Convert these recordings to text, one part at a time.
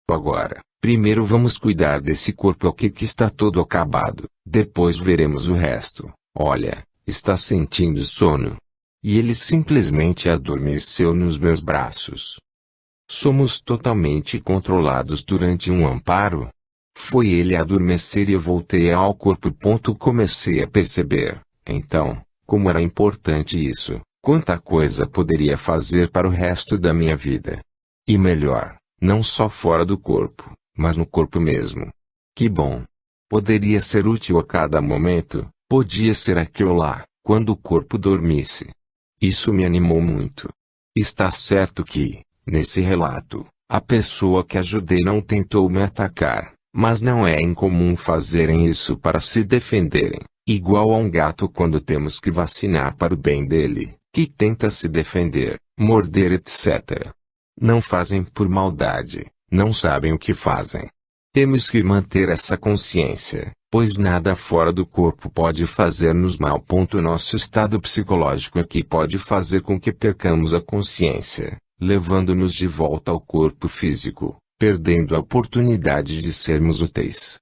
Agora, primeiro vamos cuidar desse corpo aqui que está todo acabado, depois veremos o resto. Olha, está sentindo sono? E ele simplesmente adormeceu nos meus braços. Somos totalmente controlados durante um amparo? Foi ele adormecer e eu voltei ao corpo. Comecei a perceber, então, como era importante isso, quanta coisa poderia fazer para o resto da minha vida. E melhor, não só fora do corpo, mas no corpo mesmo. Que bom! Poderia ser útil a cada momento, podia ser aquilo lá, quando o corpo dormisse. Isso me animou muito. Está certo que, nesse relato, a pessoa que ajudei não tentou me atacar, mas não é incomum fazerem isso para se defenderem, igual a um gato quando temos que vacinar para o bem dele, que tenta se defender, morder etc. Não fazem por maldade, não sabem o que fazem. Temos que manter essa consciência, pois nada fora do corpo pode fazer-nos mal. Nosso estado psicológico aqui pode fazer com que percamos a consciência, levando-nos de volta ao corpo físico, perdendo a oportunidade de sermos úteis.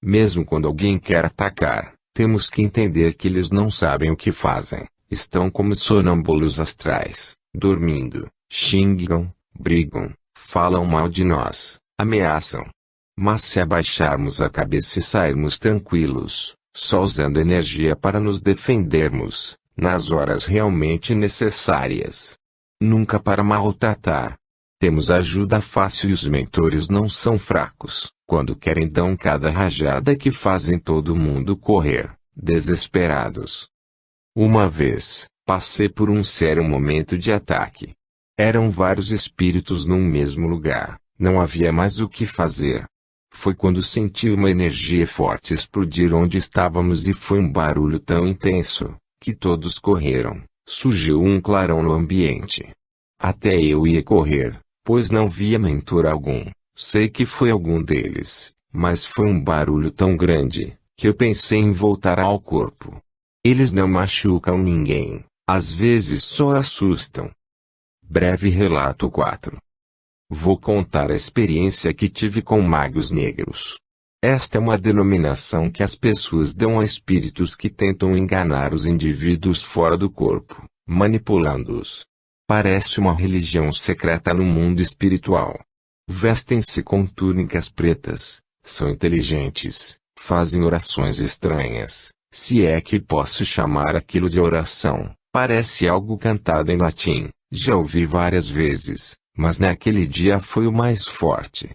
Mesmo quando alguém quer atacar, temos que entender que eles não sabem o que fazem, estão como sonâmbulos astrais, dormindo, xingam, brigam, falam mal de nós, ameaçam. Mas se abaixarmos a cabeça e sairmos tranquilos, só usando energia para nos defendermos, nas horas realmente necessárias, nunca para maltratar. Temos ajuda fácil e os mentores não são fracos, quando querem dão cada rajada que fazem todo mundo correr, desesperados. Uma vez, passei por um sério momento de ataque. Eram vários espíritos num mesmo lugar, não havia mais o que fazer. Foi quando senti uma energia forte explodir onde estávamos e foi um barulho tão intenso, que todos correram, surgiu um clarão no ambiente. Até eu ia correr, pois não via mentor algum, sei que foi algum deles, mas foi um barulho tão grande, que eu pensei em voltar ao corpo. Eles não machucam ninguém, às vezes só assustam. Breve relato 4. Vou contar a experiência que tive com magos negros. Esta é uma denominação que as pessoas dão a espíritos que tentam enganar os indivíduos fora do corpo, manipulando-os. Parece uma religião secreta no mundo espiritual. Vestem-se com túnicas pretas, são inteligentes, fazem orações estranhas, se é que posso chamar aquilo de oração, parece algo cantado em latim, já ouvi várias vezes. Mas naquele dia foi o mais forte.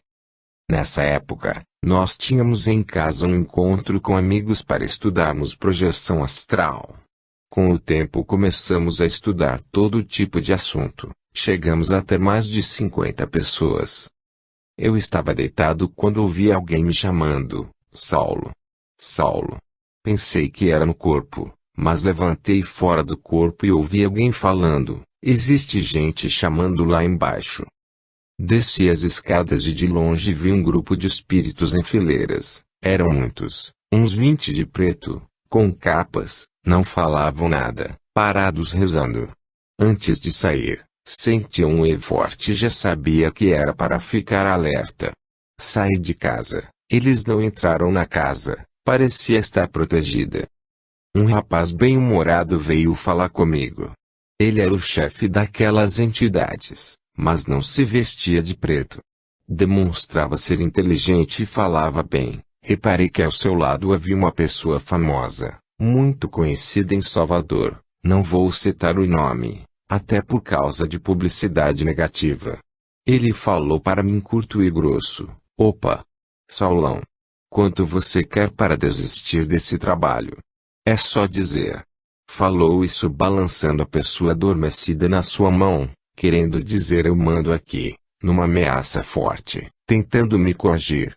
Nessa época, nós tínhamos em casa um encontro com amigos para estudarmos projeção astral. Com o tempo começamos a estudar todo tipo de assunto, chegamos a ter mais de 50 pessoas. Eu estava deitado quando ouvi alguém me chamando, Saulo. Saulo. Pensei que era no corpo, mas levantei fora do corpo e ouvi alguém falando. Existe gente chamando lá embaixo. Desci as escadas e de longe vi um grupo de espíritos em fileiras. Eram muitos, uns 20 de preto, com capas, não falavam nada, parados rezando. Antes de sair, senti um E forte e já sabia que era para ficar alerta. Saí de casa, eles não entraram na casa, parecia estar protegida. Um rapaz bem-humorado veio falar comigo. Ele era o chefe daquelas entidades, mas não se vestia de preto. Demonstrava ser inteligente e falava bem. Reparei que ao seu lado havia uma pessoa famosa, muito conhecida em Salvador. Não vou citar o nome, até por causa de publicidade negativa. Ele falou para mim curto e grosso: Opa! Saulão! Quanto você quer para desistir desse trabalho? É só dizer. Falou isso balançando a pessoa adormecida na sua mão, querendo dizer eu mando aqui, numa ameaça forte, tentando me coagir.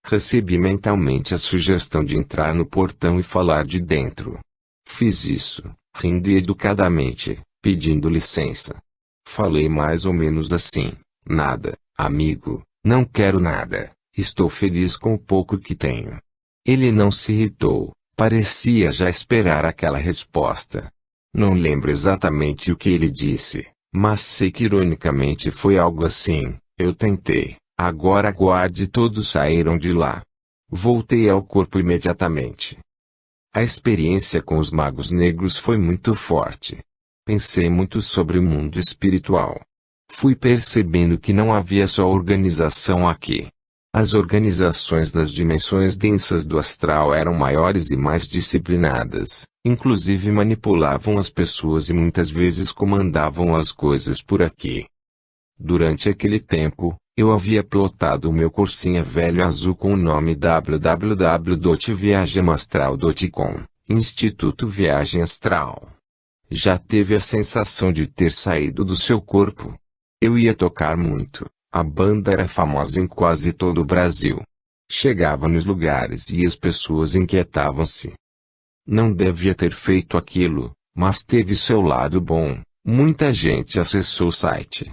Recebi mentalmente a sugestão de entrar no portão e falar de dentro. Fiz isso, rindo educadamente, pedindo licença. Falei mais ou menos assim: nada, amigo, não quero nada, estou feliz com o pouco que tenho. Ele não se irritou. Parecia já esperar aquela resposta. Não lembro exatamente o que ele disse, mas sei que ironicamente foi algo assim: eu tentei, Agora aguarde. Todos saíram de lá. Voltei ao corpo imediatamente. A experiência com os magos negros foi muito forte. Pensei muito sobre o mundo espiritual. Fui percebendo que não havia só organização aqui. As organizações das dimensões densas do astral eram maiores e mais disciplinadas, inclusive manipulavam as pessoas e muitas vezes comandavam as coisas por aqui. Durante aquele tempo, eu havia plotado o meu cursinha velho azul com o nome www.viagemastral.com, Instituto Viagem Astral. Já teve a sensação de ter saído do seu corpo? Eu ia tocar muito. A banda era famosa em quase todo o Brasil. Chegava nos lugares e as pessoas inquietavam-se. Não devia ter feito aquilo, mas teve seu lado bom. Muita gente acessou o site.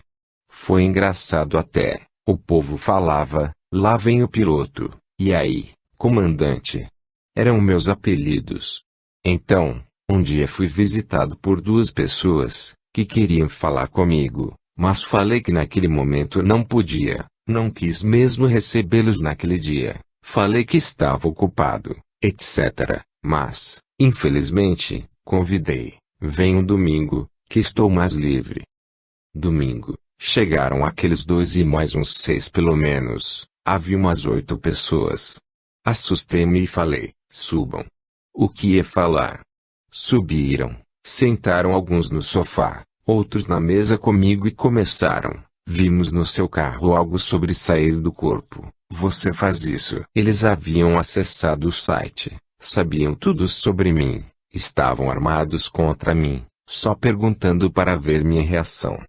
Foi engraçado até. O povo falava, lá vem o piloto, e aí, comandante? Eram meus apelidos. Então, um dia fui visitado por duas pessoas, que queriam falar comigo, mas falei que naquele momento não podia, não quis mesmo recebê-los naquele dia, falei que estava ocupado, etc. Mas, infelizmente, convidei, venham domingo, que estou mais livre. Domingo. Chegaram aqueles dois e mais uns 6 pelo menos, havia umas 8 pessoas. Assustei-me e falei, subam. O que ia falar? Subiram, sentaram alguns no sofá, outros na mesa comigo e começaram, vimos no seu carro algo sobre sair do corpo, você faz isso. Eles haviam acessado o site, sabiam tudo sobre mim, estavam armados contra mim, só perguntando para ver minha reação.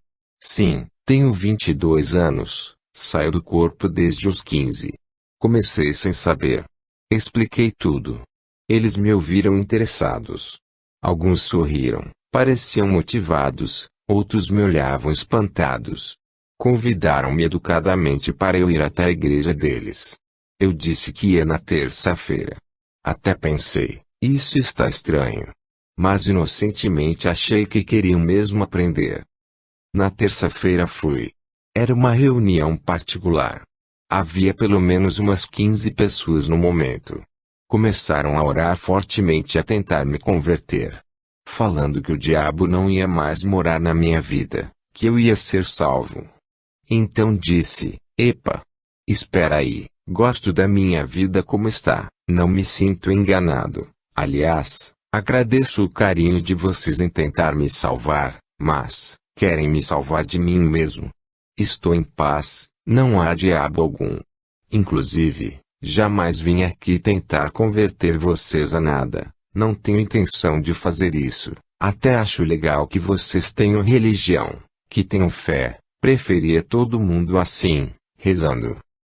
Sim. Tenho 22 anos, saio do corpo desde os 15. Comecei sem saber. Expliquei tudo. Eles me ouviram interessados. Alguns sorriram, pareciam motivados, outros me olhavam espantados. Convidaram-me educadamente para eu ir até a igreja deles. Eu disse que ia na terça-feira. Até pensei, isso está estranho. Mas inocentemente achei que queriam mesmo aprender. Na terça-feira fui. Era uma reunião particular. Havia pelo menos umas 15 pessoas no momento. Começaram a orar fortemente a tentar me converter. Falando que o diabo não ia mais morar na minha vida, que eu ia ser salvo. Então disse, epa! Espera aí, gosto da minha vida como está, não me sinto enganado. Aliás, agradeço o carinho de vocês em tentar me salvar, mas... querem me salvar de mim mesmo. Estou em paz, não há diabo algum. Inclusive, jamais vim aqui tentar converter vocês a nada. Não tenho intenção de fazer isso. Até acho legal que vocês tenham religião, que tenham fé. Preferia todo mundo assim, rezando.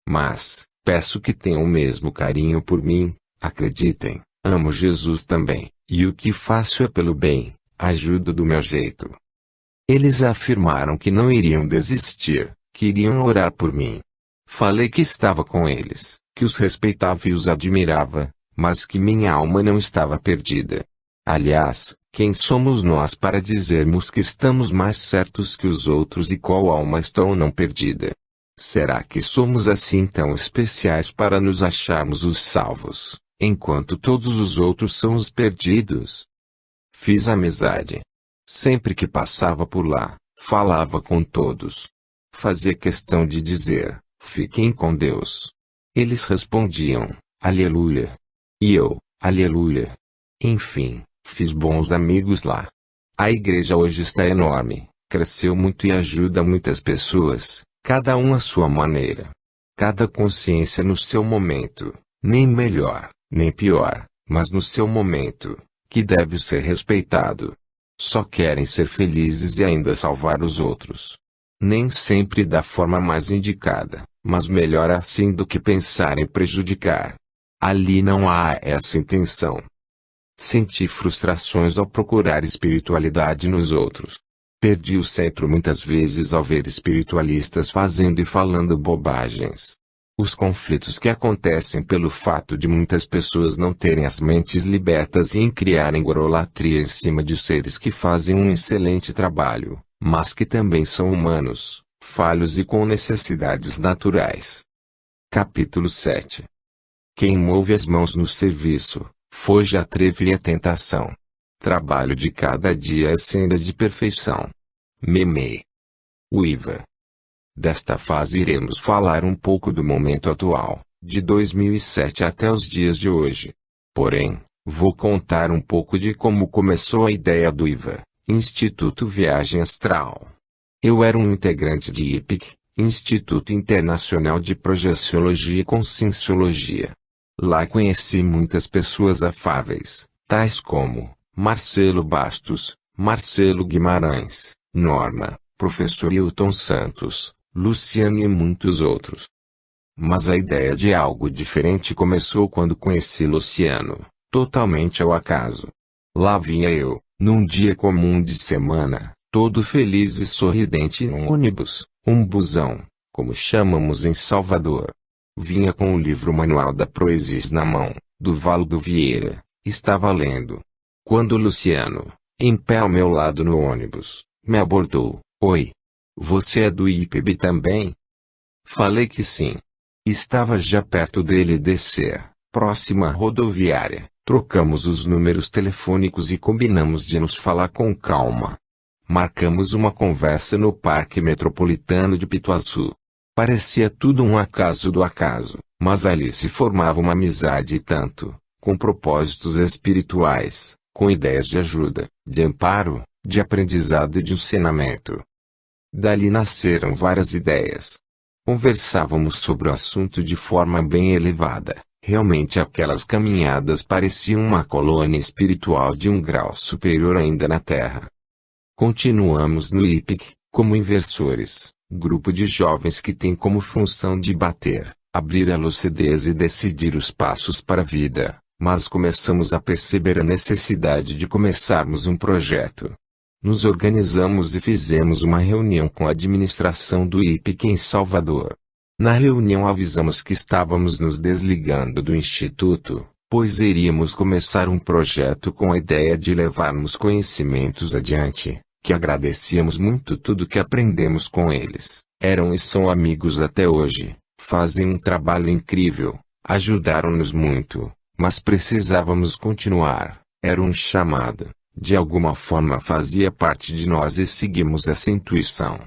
Mas, peço que tenham o mesmo carinho por mim. Acreditem, amo Jesus também, e o que faço é pelo bem, ajudo do meu jeito. Eles afirmaram que não iriam desistir, que iriam orar por mim. Falei que estava com eles, que os respeitava e os admirava, mas que minha alma não estava perdida. Aliás, quem somos nós para dizermos que estamos mais certos que os outros e qual alma está ou não perdida? Será que somos assim tão especiais para nos acharmos os salvos, enquanto todos os outros são os perdidos? Fiz amizade. Sempre que passava por lá, falava com todos. Fazia questão de dizer, fiquem com Deus. Eles respondiam, aleluia. E eu, aleluia. Enfim, fiz bons amigos lá. A igreja hoje está enorme, cresceu muito e ajuda muitas pessoas, cada um à sua maneira. Cada consciência no seu momento, nem melhor, nem pior, mas no seu momento, que deve ser respeitado. Só querem ser felizes e ainda salvar os outros. Nem sempre da forma mais indicada, mas melhor assim do que pensar em prejudicar. Ali não há essa intenção. Senti frustrações ao procurar espiritualidade nos outros. Perdi o centro muitas vezes ao ver espiritualistas fazendo e falando bobagens. Os conflitos que acontecem pelo fato de muitas pessoas não terem as mentes libertas e em criarem gorolatria em cima de seres que fazem um excelente trabalho, mas que também são humanos, falhos e com necessidades naturais. Capítulo 7. Quem move as mãos no serviço, foge a treva e a tentação. Trabalho de cada dia é senda de perfeição. Meme. Uiva. Desta fase iremos falar um pouco do momento atual, de 2007 até os dias de hoje. Porém, vou contar um pouco de como começou a ideia do IVA, Instituto Viagem Astral. Eu era um integrante de IPIC, Instituto Internacional de Projeciologia e Conscienciologia. Lá conheci muitas pessoas afáveis, tais como Marcelo Bastos, Marcelo Guimarães, Norma, Professor Hilton Santos, Luciano e muitos outros. Mas a ideia de algo diferente começou quando conheci Luciano, totalmente ao acaso. Lá vinha eu, num dia comum de semana, todo feliz e sorridente num ônibus, um busão, como chamamos em Salvador. Vinha com o livro Manual da Proezis na mão, do Valdo Vieira, estava lendo. Quando Luciano, em pé ao meu lado no ônibus, me abordou. Oi. Você é do IPB também? Falei que sim. Estava já perto dele descer, próxima rodoviária. Trocamos os números telefônicos e combinamos de nos falar com calma. Marcamos uma conversa no Parque Metropolitano de Pituaçu. Parecia tudo um acaso do acaso, mas ali se formava uma amizade e tanto, com propósitos espirituais, com ideias de ajuda, de amparo, de aprendizado e de ensinamento. Dali nasceram várias ideias. Conversávamos sobre o assunto de forma bem elevada. Realmente aquelas caminhadas pareciam uma colônia espiritual de um grau superior ainda na Terra. Continuamos no IPIC, como inversores, grupo de jovens que tem como função de bater, abrir a lucidez e decidir os passos para a vida, mas começamos a perceber a necessidade de começarmos um projeto. Nos organizamos e fizemos uma reunião com a administração do IPIC em Salvador. Na reunião avisamos que estávamos nos desligando do Instituto, pois iríamos começar um projeto com a ideia de levarmos conhecimentos adiante, que agradecíamos muito tudo que aprendemos com eles. Eram e são amigos até hoje, fazem um trabalho incrível, ajudaram-nos muito, mas precisávamos continuar, era um chamado. De alguma forma fazia parte de nós e seguimos essa intuição.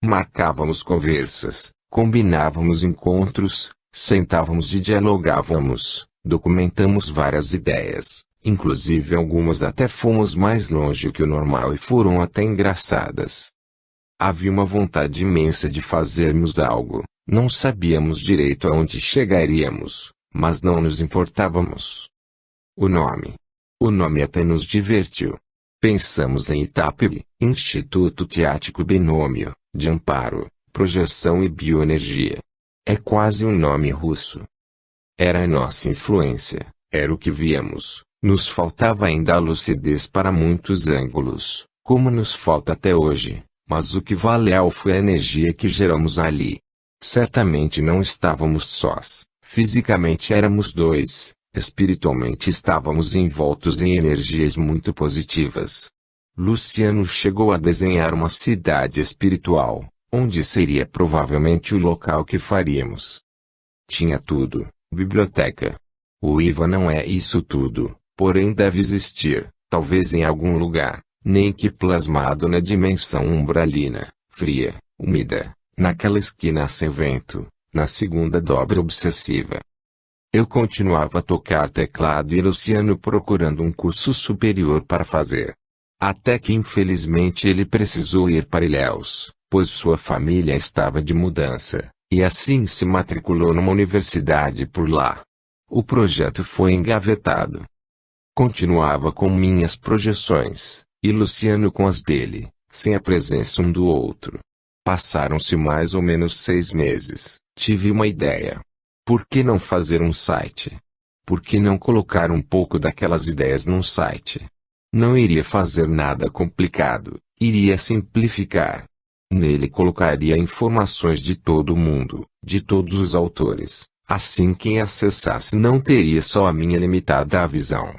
Marcávamos conversas, combinávamos encontros, sentávamos e dialogávamos, documentamos várias ideias, inclusive algumas até fomos mais longe que o normal e foram até engraçadas. Havia uma vontade imensa de fazermos algo, não sabíamos direito aonde chegaríamos, mas não nos importávamos. O nome até nos divertiu. Pensamos em ITAPB, Instituto Teático Binômio, de Amparo, Projeção e Bioenergia. É quase um nome russo. Era a nossa influência, era o que víamos, nos faltava ainda a lucidez para muitos ângulos, como nos falta até hoje, mas o que valeu foi a energia que geramos ali. Certamente não estávamos sós, fisicamente éramos dois. Espiritualmente estávamos envoltos em energias muito positivas. Luciano chegou a desenhar uma cidade espiritual, onde seria provavelmente o local que faríamos. Tinha tudo, biblioteca. O IVA não é isso tudo, porém deve existir, talvez em algum lugar, nem que plasmado na dimensão umbralina, fria, úmida, naquela esquina sem vento, na segunda dobra obsessiva. Eu continuava a tocar teclado e Luciano procurando um curso superior para fazer. Até que infelizmente ele precisou ir para Ilhéus, pois sua família estava de mudança, e assim se matriculou numa universidade por lá. O projeto foi engavetado. Continuava com minhas projeções, e Luciano com as dele, sem a presença um do outro. Passaram-se mais ou menos 6 meses, tive uma ideia. Por que não fazer um site? Por que não colocar um pouco daquelas ideias num site? Não iria fazer nada complicado, iria simplificar. Nele colocaria informações de todo mundo, de todos os autores, assim quem acessasse não teria só a minha limitada visão.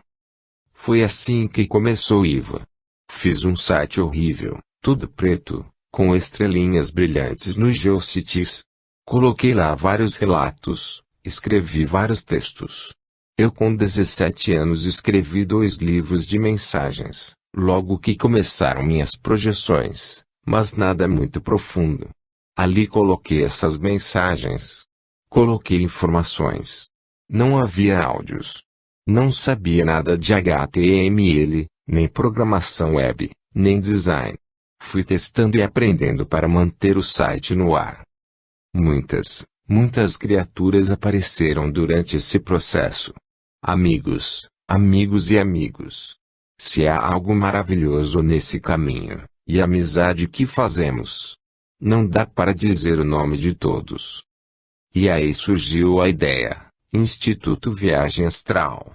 Foi assim que começou o IVA. Fiz um site horrível, tudo preto, com estrelinhas brilhantes no GeoCities. Coloquei lá vários relatos, escrevi vários textos. Eu com 17 anos escrevi 2 livros de mensagens, logo que começaram minhas projeções, mas nada muito profundo. Ali coloquei essas mensagens. Coloquei informações. Não havia áudios. Não sabia nada de HTML, nem programação web, nem design. Fui testando e aprendendo para manter o site no ar. Muitas criaturas apareceram durante esse processo. Amigos, amigos e amigos. Se há algo maravilhoso nesse caminho, e a amizade que fazemos, não dá para dizer o nome de todos. E aí surgiu a ideia, Instituto Viagem Astral.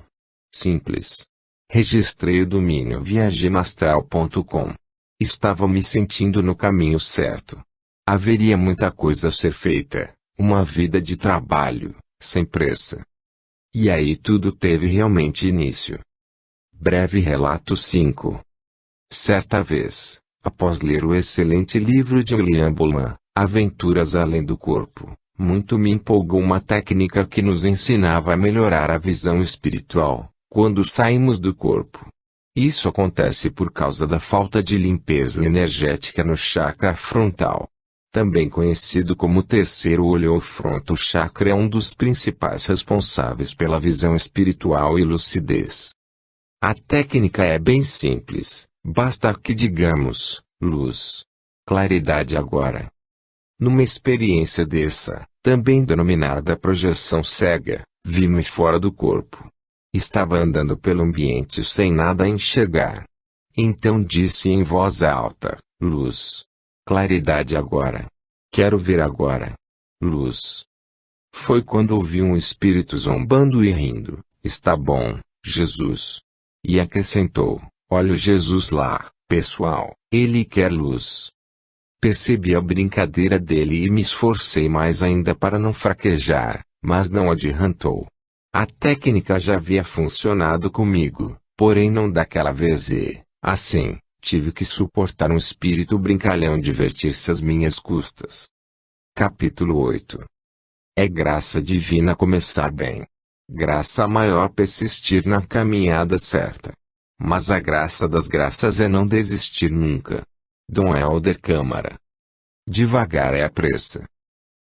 Simples. Registrei o domínio viagemastral.com. Estava me sentindo no caminho certo. Haveria muita coisa a ser feita, uma vida de trabalho, sem pressa. E aí tudo teve realmente início. Breve relato 5. Certa vez, após ler o excelente livro de William Buhlmann, Aventuras Além do Corpo, muito me empolgou uma técnica que nos ensinava a melhorar a visão espiritual, quando saímos do corpo. Isso acontece por causa da falta de limpeza energética no chakra frontal. Também conhecido como terceiro olho ou frontal chakra, é um dos principais responsáveis pela visão espiritual e lucidez. A técnica é bem simples, basta que digamos, luz, claridade agora. Numa experiência dessa, também denominada projeção cega, vi-me fora do corpo. Estava andando pelo ambiente sem nada a enxergar. Então disse em voz alta, luz, claridade agora. Quero ver agora. Luz. Foi quando ouvi um espírito zombando e rindo. Está bom, Jesus. E acrescentou, olha o Jesus lá, pessoal, ele quer luz. Percebi a brincadeira dele e me esforcei mais ainda para não fraquejar, mas não adiantou. A técnica já havia funcionado comigo, porém não daquela vez e, assim, tive que suportar um espírito brincalhão divertir-se às minhas custas. Capítulo 8. É graça divina começar bem. Graça maior persistir na caminhada certa. Mas a graça das graças é não desistir nunca. Dom Helder Câmara. Devagar é a pressa.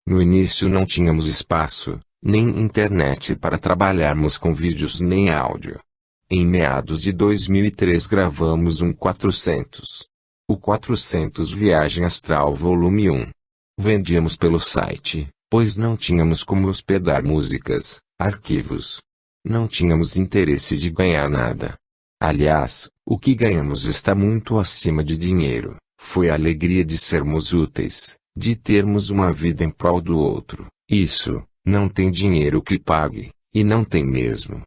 No início não tínhamos espaço, nem internet para trabalharmos com vídeos nem áudio. Em meados de 2003 gravamos um 400. O 400 Viagem Astral Volume 1. Vendíamos pelo site, pois não tínhamos como hospedar músicas, arquivos. Não tínhamos interesse de ganhar nada. Aliás, o que ganhamos está muito acima de dinheiro. Foi a alegria de sermos úteis, de termos uma vida em prol do outro. Isso, não tem dinheiro que pague, e não tem mesmo.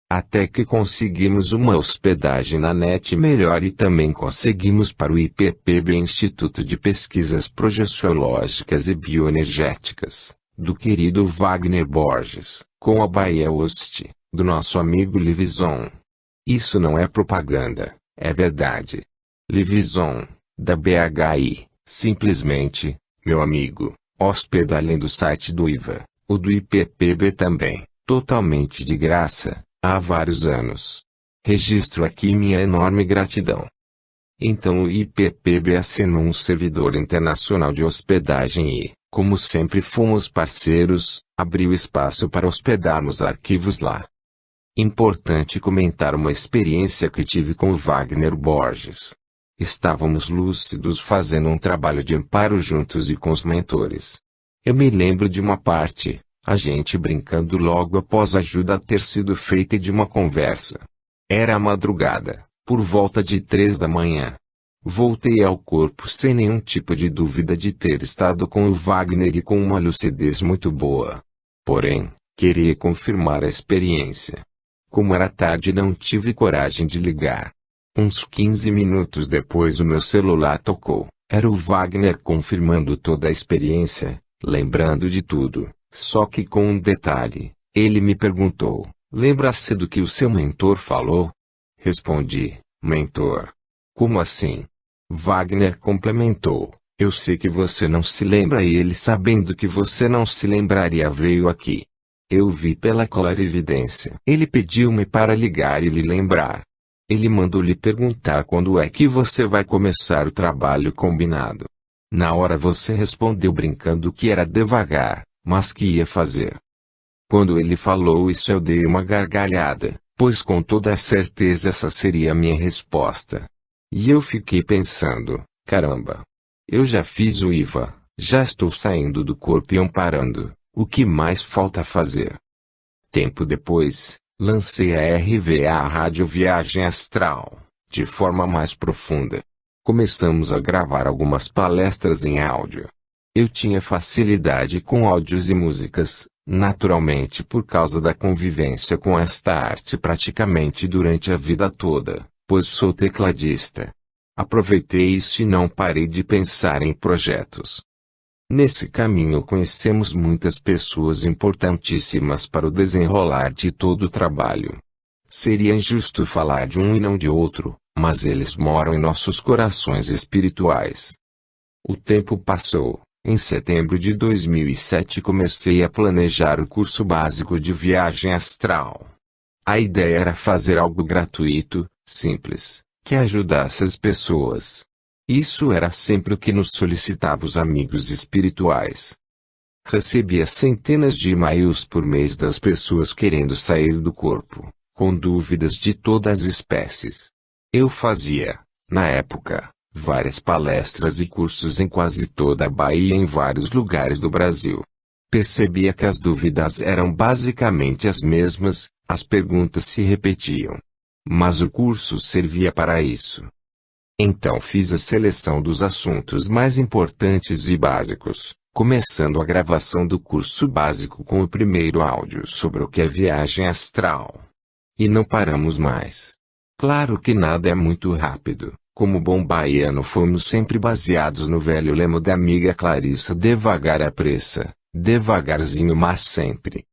Até que conseguimos uma hospedagem na net melhor e também conseguimos para o IPPB, Instituto de Pesquisas Projeciológicas e Bioenergéticas, do querido Wagner Borges, com a Bahia Host, do nosso amigo Livizon. Isso não é propaganda, é verdade. Livizon, da BHI, simplesmente, meu amigo, hóspede além do site do IVA, o do IPPB também, totalmente de graça, há vários anos. Registro aqui minha enorme gratidão. Então o IPPB assinou um servidor internacional de hospedagem e, como sempre fomos parceiros, abriu espaço para hospedarmos arquivos lá. Importante comentar uma experiência que tive com o Wagner Borges. Estávamos lúcidos fazendo um trabalho de amparo juntos e com os mentores. Eu me lembro de uma parte, a gente brincando logo após a ajuda ter sido feita de uma conversa. Era a madrugada, por volta de 3 da manhã. Voltei ao corpo sem nenhum tipo de dúvida de ter estado com o Wagner e com uma lucidez muito boa. Porém, queria confirmar a experiência. Como era tarde, não tive coragem de ligar. Uns 15 minutos depois o meu celular tocou. Era o Wagner confirmando toda a experiência, lembrando de tudo, só que com um detalhe. Ele me perguntou, lembra-se do que o seu mentor falou? Respondi, mentor? Como assim? Wagner complementou, Eu sei que você não se lembra e ele, sabendo que você não se lembraria, veio aqui. Eu vi pela clarividência. Ele pediu-me para ligar e lhe lembrar. Ele mandou lhe perguntar quando é que você vai começar o trabalho combinado. Na hora você respondeu brincando que era devagar, mas que ia fazer. Quando ele falou isso eu dei uma gargalhada, pois com toda certeza essa seria a minha resposta. E eu fiquei pensando, caramba. Eu já fiz o IVA, já estou saindo do corpo e amparando, o que mais falta fazer? Tempo depois, lancei a RVA, a Rádio Viagem Astral, de forma mais profunda. Começamos a gravar algumas palestras em áudio. Eu tinha facilidade com áudios e músicas, naturalmente por causa da convivência com esta arte praticamente durante a vida toda, pois sou tecladista. Aproveitei isso e não parei de pensar em projetos. Nesse caminho conhecemos muitas pessoas importantíssimas para o desenrolar de todo o trabalho. Seria injusto falar de um e não de outro, mas eles moram em nossos corações espirituais. O tempo passou. Em setembro de 2007 comecei a planejar o curso básico de viagem astral. A ideia era fazer algo gratuito, simples, que ajudasse as pessoas. Isso era sempre o que nos solicitavam os amigos espirituais. Recebia centenas de e-mails por mês das pessoas querendo sair do corpo, com dúvidas de todas as espécies. Eu fazia, na época, várias palestras e cursos em quase toda a Bahia e em vários lugares do Brasil. Percebia que as dúvidas eram basicamente as mesmas, as perguntas se repetiam. Mas o curso servia para isso. Então fiz a seleção dos assuntos mais importantes e básicos, começando a gravação do curso básico com o primeiro áudio sobre o que é viagem astral. E não paramos mais. Claro que nada é muito rápido. Como bom baiano fomos sempre baseados no velho lema da amiga Clarissa: devagar à pressa, devagarzinho mas sempre.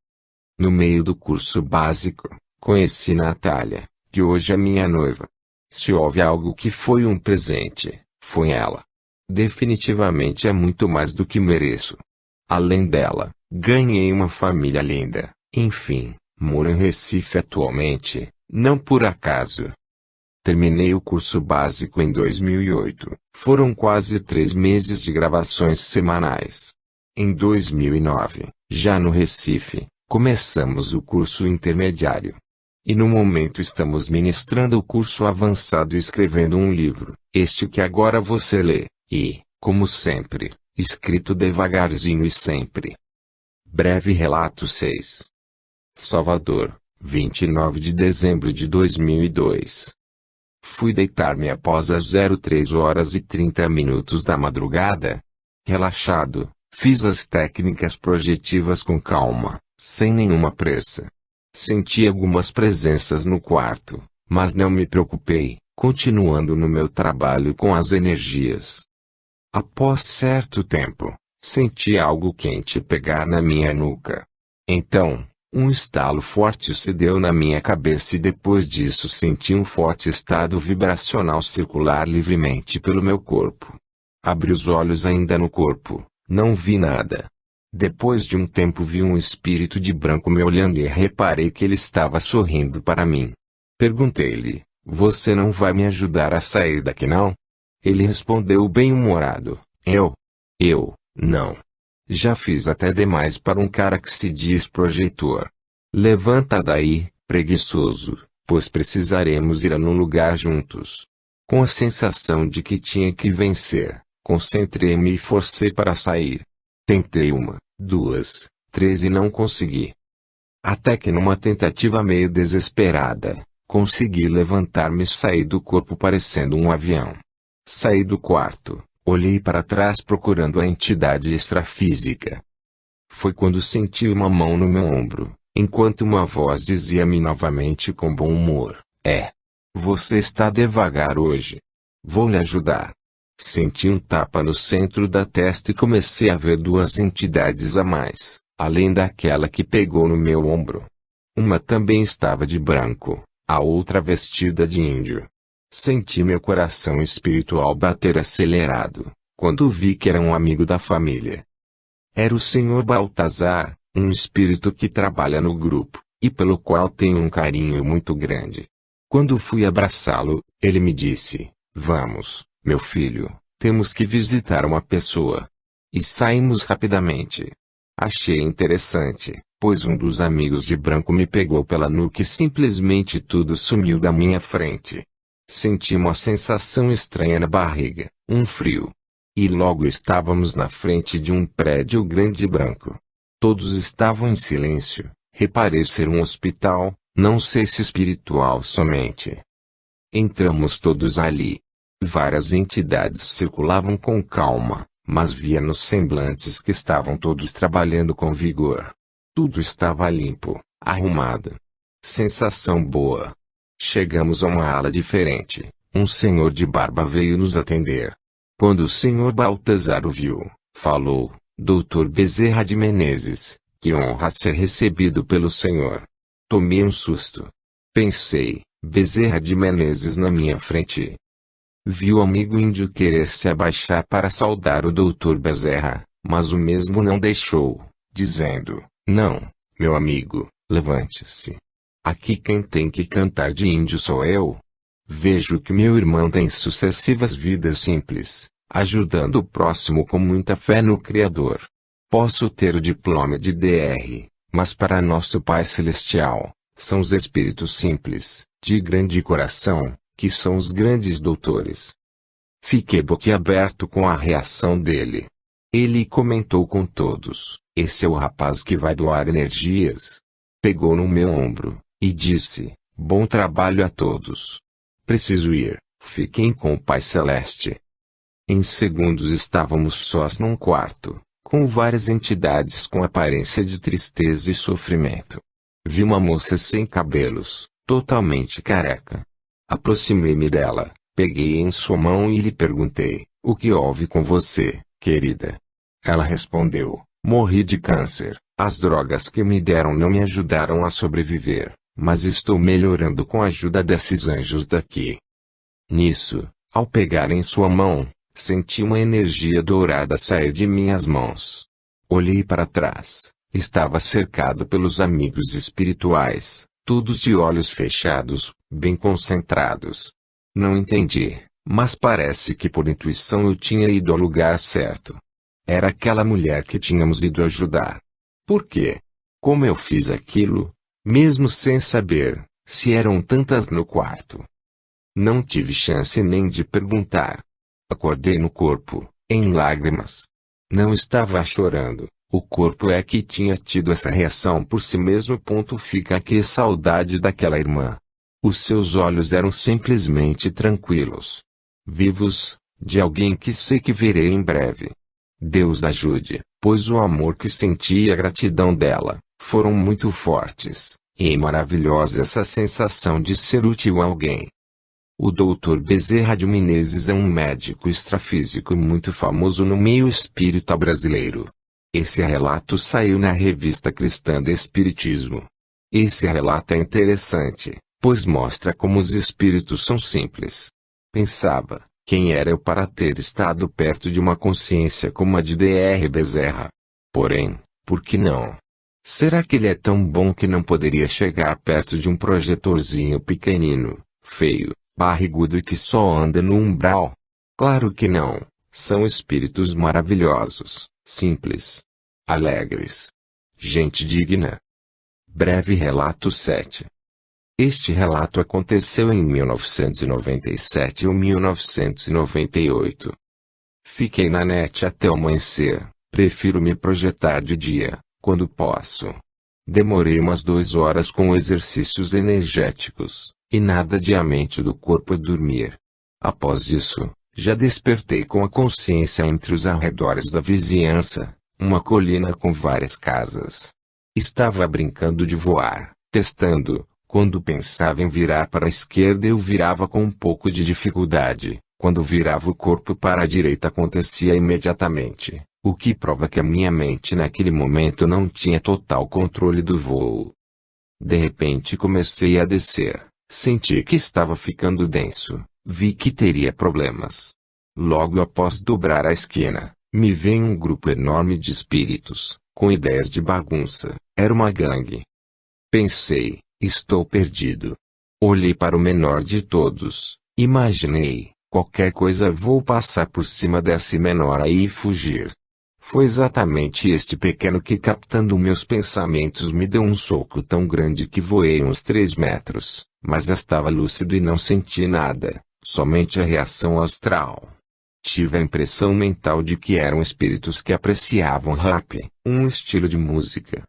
No meio do curso básico, conheci Natália, que hoje é minha noiva. Se houve algo que foi um presente, foi ela. Definitivamente é muito mais do que mereço. Além dela, ganhei uma família linda. Enfim, moro em Recife atualmente, não por acaso. Terminei o curso básico em 2008. Foram quase 3 meses de gravações semanais. Em 2009, já no Recife, começamos o curso intermediário. E no momento estamos ministrando o curso avançado e escrevendo um livro, este que agora você lê, e, como sempre, escrito devagarzinho e sempre. Breve relato 6. Salvador, 29 de dezembro de 2002. Fui deitar-me após as 03h30 da madrugada. Relaxado, fiz as técnicas projetivas com calma, sem nenhuma pressa. Senti algumas presenças no quarto, mas não me preocupei, continuando no meu trabalho com as energias. Após certo tempo, senti algo quente pegar na minha nuca. Então, um estalo forte se deu na minha cabeça e depois disso senti um forte estado vibracional circular livremente pelo meu corpo. Abri os olhos ainda no corpo, não vi nada. Depois de um tempo vi um espírito de branco me olhando e reparei que ele estava sorrindo para mim. Perguntei-lhe: "Você não vai me ajudar a sair daqui não?" Ele respondeu bem-humorado: Não. Já fiz até demais para um cara que se diz projetor. Levanta daí, preguiçoso, pois precisaremos ir a um lugar juntos." Com a sensação de que tinha que vencer, concentrei-me e forcei para sair. Tentei 1, 2, 3 e não consegui. Até que numa tentativa meio desesperada, consegui levantar-me e sair do corpo parecendo um avião. Saí do quarto, olhei para trás procurando a entidade extrafísica. Foi quando senti uma mão no meu ombro, enquanto uma voz dizia-me novamente com bom humor: "Você está devagar hoje. Vou lhe ajudar." Senti um tapa no centro da testa e comecei a ver 2 entidades a mais, além daquela que pegou no meu ombro. Uma também estava de branco, a outra vestida de índio. Senti meu coração espiritual bater acelerado, quando vi que era um amigo da família. Era o Sr. Baltazar, um espírito que trabalha no grupo, e pelo qual tenho um carinho muito grande. Quando fui abraçá-lo, ele me disse: "Vamos, meu filho, temos que visitar uma pessoa." E saímos rapidamente. Achei interessante, pois um dos amigos de branco me pegou pela nuca e simplesmente tudo sumiu da minha frente. Senti uma sensação estranha na barriga, um frio. E logo estávamos na frente de um prédio grande e branco. Todos estavam em silêncio. Reparei ser um hospital, não sei se espiritual somente. Entramos todos ali. Várias entidades circulavam com calma, mas via nos semblantes que estavam todos trabalhando com vigor. Tudo estava limpo, arrumado. Sensação boa. Chegamos a uma ala diferente. Um senhor de barba veio nos atender. Quando o Sr. Baltazar o viu, falou: "Dr. Bezerra de Menezes, que honra ser recebido pelo senhor." Tomei um susto. Pensei: Bezerra de Menezes na minha frente. Vi o amigo índio querer se abaixar para saudar o Dr. Bezerra, mas o mesmo não deixou, dizendo: "Não, meu amigo, levante-se. Aqui quem tem que cantar de índio sou eu." Vejo que meu irmão tem sucessivas vidas simples, ajudando o próximo com muita fé no Criador. Posso ter o diploma de DR, mas para nosso Pai Celestial, são os espíritos simples, de grande coração, que são os grandes doutores. Fiquei boquiaberto com a reação dele. Ele comentou com todos: "Esse é o rapaz que vai doar energias." Pegou no meu ombro, e disse: "Bom trabalho a todos. Preciso ir, fiquem com o Pai Celeste." Em segundos estávamos sós num quarto, com várias entidades com aparência de tristeza e sofrimento. Vi uma moça sem cabelos, totalmente careca. Aproximei-me dela, peguei em sua mão e lhe perguntei: "O que houve com você, querida?" Ela respondeu: "Morri de câncer, as drogas que me deram não me ajudaram a sobreviver, mas estou melhorando com a ajuda desses anjos daqui." Nisso, ao pegar em sua mão, senti uma energia dourada sair de minhas mãos. Olhei para trás, estava cercado pelos amigos espirituais, todos de olhos fechados, bem concentrados. Não entendi, mas parece que por intuição eu tinha ido ao lugar certo. Era aquela mulher que tínhamos ido ajudar. Por quê? Como eu fiz aquilo? Mesmo sem saber, se eram tantas no quarto. Não tive chance nem de perguntar. Acordei no corpo, em lágrimas. Não estava chorando, o corpo é que tinha tido essa reação por si mesmo. Fica aqui saudade daquela irmã. Os seus olhos eram simplesmente tranquilos. Vivos, de alguém que sei que verei em breve. Deus ajude, pois o amor que senti e a gratidão dela, foram muito fortes, e maravilhosa essa sensação de ser útil a alguém. O Dr. Bezerra de Menezes é um médico extrafísico muito famoso no meio espírita brasileiro. Esse relato saiu na revista cristã de Espiritismo. Esse relato é interessante, pois mostra como os espíritos são simples. Pensava, quem era eu para ter estado perto de uma consciência como a de Dr. Bezerra? Porém, por que não? Será que ele é tão bom que não poderia chegar perto de um projetorzinho pequenino, feio, barrigudo e que só anda no umbral? Claro que não, são espíritos maravilhosos, simples, alegres, gente digna. Breve relato 7. Este relato aconteceu em 1997 ou 1998. Fiquei na net até o amanhecer, prefiro me projetar de dia, quando posso. Demorei umas 2 horas com exercícios energéticos, e nada de a mente do corpo a dormir. Após isso, já despertei com a consciência entre os arredores da vizinhança, uma colina com várias casas. Estava brincando de voar, testando. Quando pensava em virar para a esquerda eu virava com um pouco de dificuldade, quando virava o corpo para a direita acontecia imediatamente, o que prova que a minha mente naquele momento não tinha total controle do voo. De repente comecei a descer, senti que estava ficando denso, vi que teria problemas. Logo após dobrar a esquina, me vem um grupo enorme de espíritos, com ideias de bagunça. Era uma gangue. Pensei, estou perdido. Olhei para o menor de todos, imaginei, qualquer coisa vou passar por cima desse menor aí e fugir. Foi exatamente este pequeno que, captando meus pensamentos, me deu um soco tão grande que voei uns 3 metros, mas estava lúcido e não senti nada, somente a reação astral. Tive a impressão mental de que eram espíritos que apreciavam rap, um estilo de música.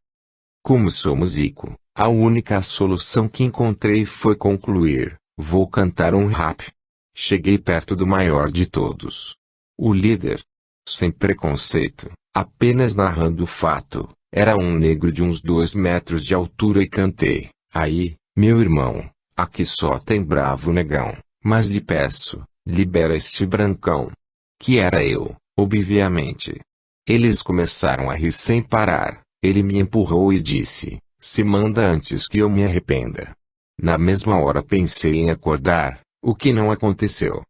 Como sou músico, a única solução que encontrei foi concluir: vou cantar um rap. Cheguei perto do maior de todos. O líder. Sem preconceito, apenas narrando o fato, era um negro de uns 2 metros de altura e cantei: aí, meu irmão, aqui só tem bravo negão, mas lhe peço, libera este brancão. Que era eu, obviamente. Eles começaram a rir sem parar. Ele me empurrou e disse: se manda antes que eu me arrependa. Na mesma hora pensei em acordar, o que não aconteceu.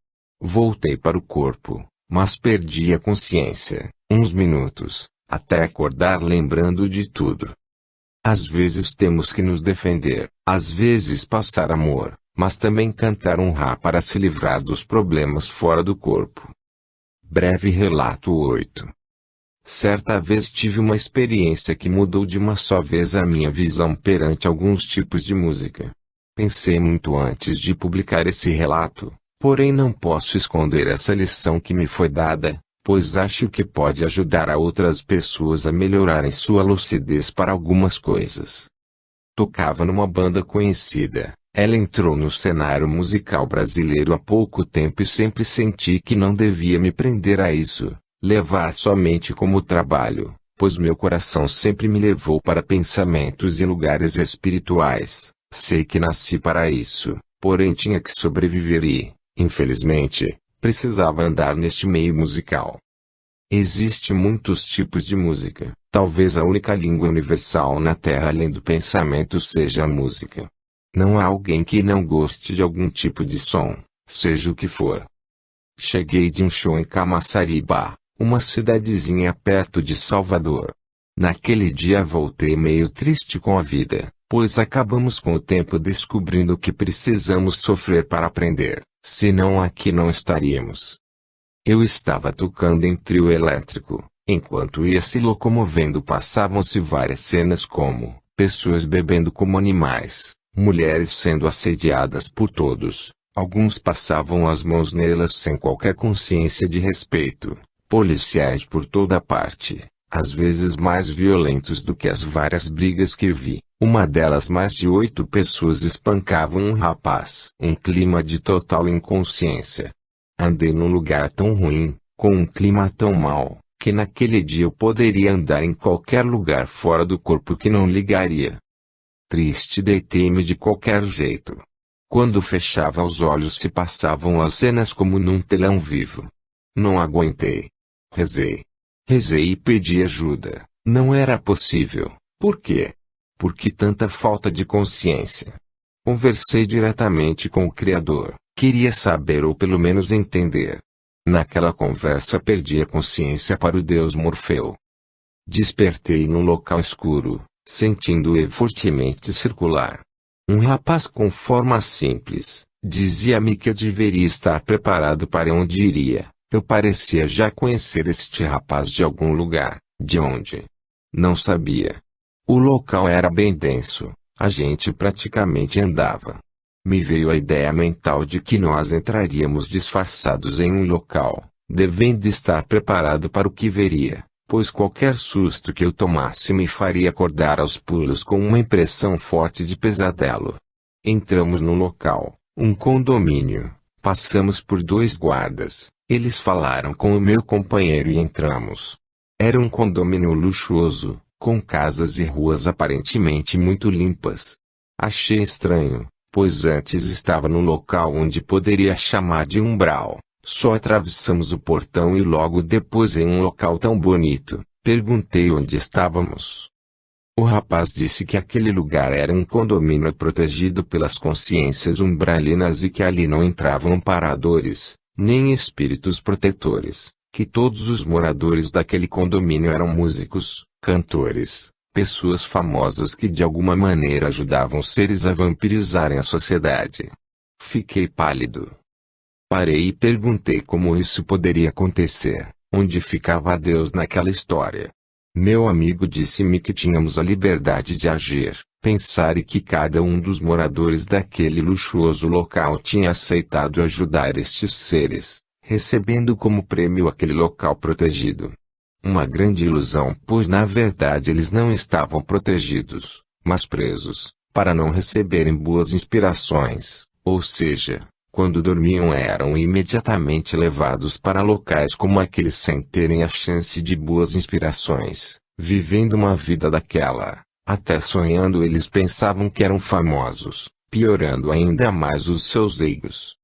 Voltei para o corpo, mas perdi a consciência, uns minutos, até acordar lembrando de tudo. Às vezes temos que nos defender, às vezes passar amor, mas também cantar um rap para se livrar dos problemas fora do corpo. Breve relato 8. Certa vez tive uma experiência que mudou de uma só vez a minha visão perante alguns tipos de música. Pensei muito antes de publicar esse relato, porém não posso esconder essa lição que me foi dada, pois acho que pode ajudar a outras pessoas a melhorarem sua lucidez para algumas coisas. Tocava numa banda conhecida. Ela entrou no cenário musical brasileiro há pouco tempo e sempre senti que não devia me prender a isso, levar somente como trabalho, pois meu coração sempre me levou para pensamentos e lugares espirituais. Sei que nasci para isso, porém tinha que sobreviver e, infelizmente, precisava andar neste meio musical. Existem muitos tipos de música. Talvez a única língua universal na Terra além do pensamento seja a música. Não há alguém que não goste de algum tipo de som, seja o que for. Cheguei de um show em Camaçariba, uma cidadezinha perto de Salvador. Naquele dia voltei meio triste com a vida, pois acabamos com o tempo descobrindo que precisamos sofrer para aprender, senão aqui não estaríamos. Eu estava tocando em trio elétrico, enquanto ia se locomovendo passavam-se várias cenas como pessoas bebendo como animais, mulheres sendo assediadas por todos, alguns passavam as mãos nelas sem qualquer consciência de respeito, policiais por toda parte, às vezes mais violentos do que as várias brigas que vi, uma delas mais de 8 pessoas espancavam um rapaz. Um clima de total inconsciência. Andei num lugar tão ruim, com um clima tão mau, que naquele dia eu poderia andar em qualquer lugar fora do corpo que não ligaria. Triste, deitei-me de qualquer jeito. Quando fechava os olhos se passavam as cenas como num telão vivo. Não aguentei. Rezei. Rezei e pedi ajuda. Não era possível. Por quê? Por que tanta falta de consciência? Conversei diretamente com o Criador. Queria saber ou pelo menos entender. Naquela conversa perdi a consciência para o Deus Morfeu. Despertei num local escuro, sentindo-o fortemente circular. Um rapaz com forma simples, dizia-me que eu deveria estar preparado para onde iria. Eu parecia já conhecer este rapaz de algum lugar. De onde? Não sabia. O local era bem denso, a gente praticamente andava. Me veio a ideia mental de que nós entraríamos disfarçados em um local, devendo estar preparado para o que veria, pois qualquer susto que eu tomasse me faria acordar aos pulos com uma impressão forte de pesadelo. Entramos no local, um condomínio, passamos por 2 guardas, eles falaram com o meu companheiro e entramos. Era um condomínio luxuoso, com casas e ruas aparentemente muito limpas. Achei estranho, pois antes estava no local onde poderia chamar de umbral. Só atravessamos o portão e logo depois em um local tão bonito. Perguntei onde estávamos. O rapaz disse que aquele lugar era um condomínio protegido pelas consciências umbralinas e que ali não entravam paradores, nem espíritos protetores, que todos os moradores daquele condomínio eram músicos, cantores, pessoas famosas que de alguma maneira ajudavam seres a vampirizarem a sociedade. Fiquei pálido. Parei e perguntei como isso poderia acontecer, onde ficava Deus naquela história. Meu amigo disse-me que tínhamos a liberdade de agir, pensar e que cada um dos moradores daquele luxuoso local tinha aceitado ajudar estes seres, recebendo como prêmio aquele local protegido. Uma grande ilusão, pois na verdade eles não estavam protegidos, mas presos, para não receberem boas inspirações, ou seja, quando dormiam eram imediatamente levados para locais como aqueles sem terem a chance de boas inspirações, vivendo uma vida daquela, até sonhando eles pensavam que eram famosos, piorando ainda mais os seus egos.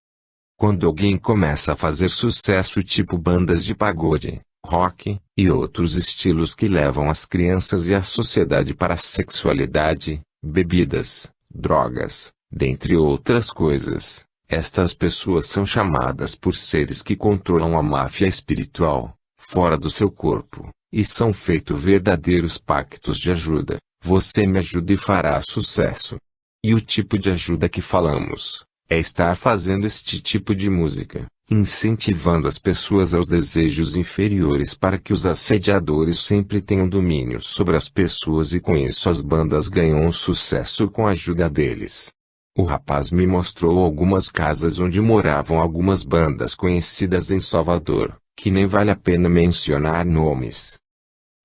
Quando alguém começa a fazer sucesso tipo bandas de pagode, rock, e outros estilos que levam as crianças e a sociedade para a sexualidade, bebidas, drogas, dentre outras coisas, estas pessoas são chamadas por seres que controlam a máfia espiritual, fora do seu corpo, e são feitos verdadeiros pactos de ajuda. Você me ajuda e fará sucesso. E o tipo de ajuda que falamos é estar fazendo este tipo de música, incentivando as pessoas aos desejos inferiores para que os assediadores sempre tenham domínio sobre as pessoas e com isso as bandas ganham sucesso com a ajuda deles. O rapaz me mostrou algumas casas onde moravam algumas bandas conhecidas em Salvador, que nem vale a pena mencionar nomes.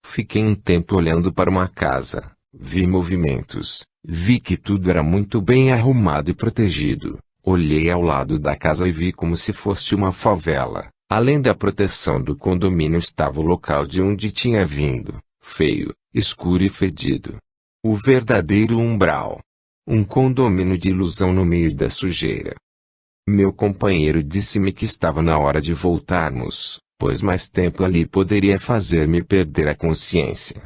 Fiquei um tempo olhando para uma casa, vi movimentos, vi que tudo era muito bem arrumado e protegido. Olhei ao lado da casa e vi como se fosse uma favela. Além da proteção do condomínio estava o local de onde tinha vindo, feio, escuro e fedido. O verdadeiro umbral. Um condomínio de ilusão no meio da sujeira. Meu companheiro disse-me que estava na hora de voltarmos, pois mais tempo ali poderia fazer-me perder a consciência.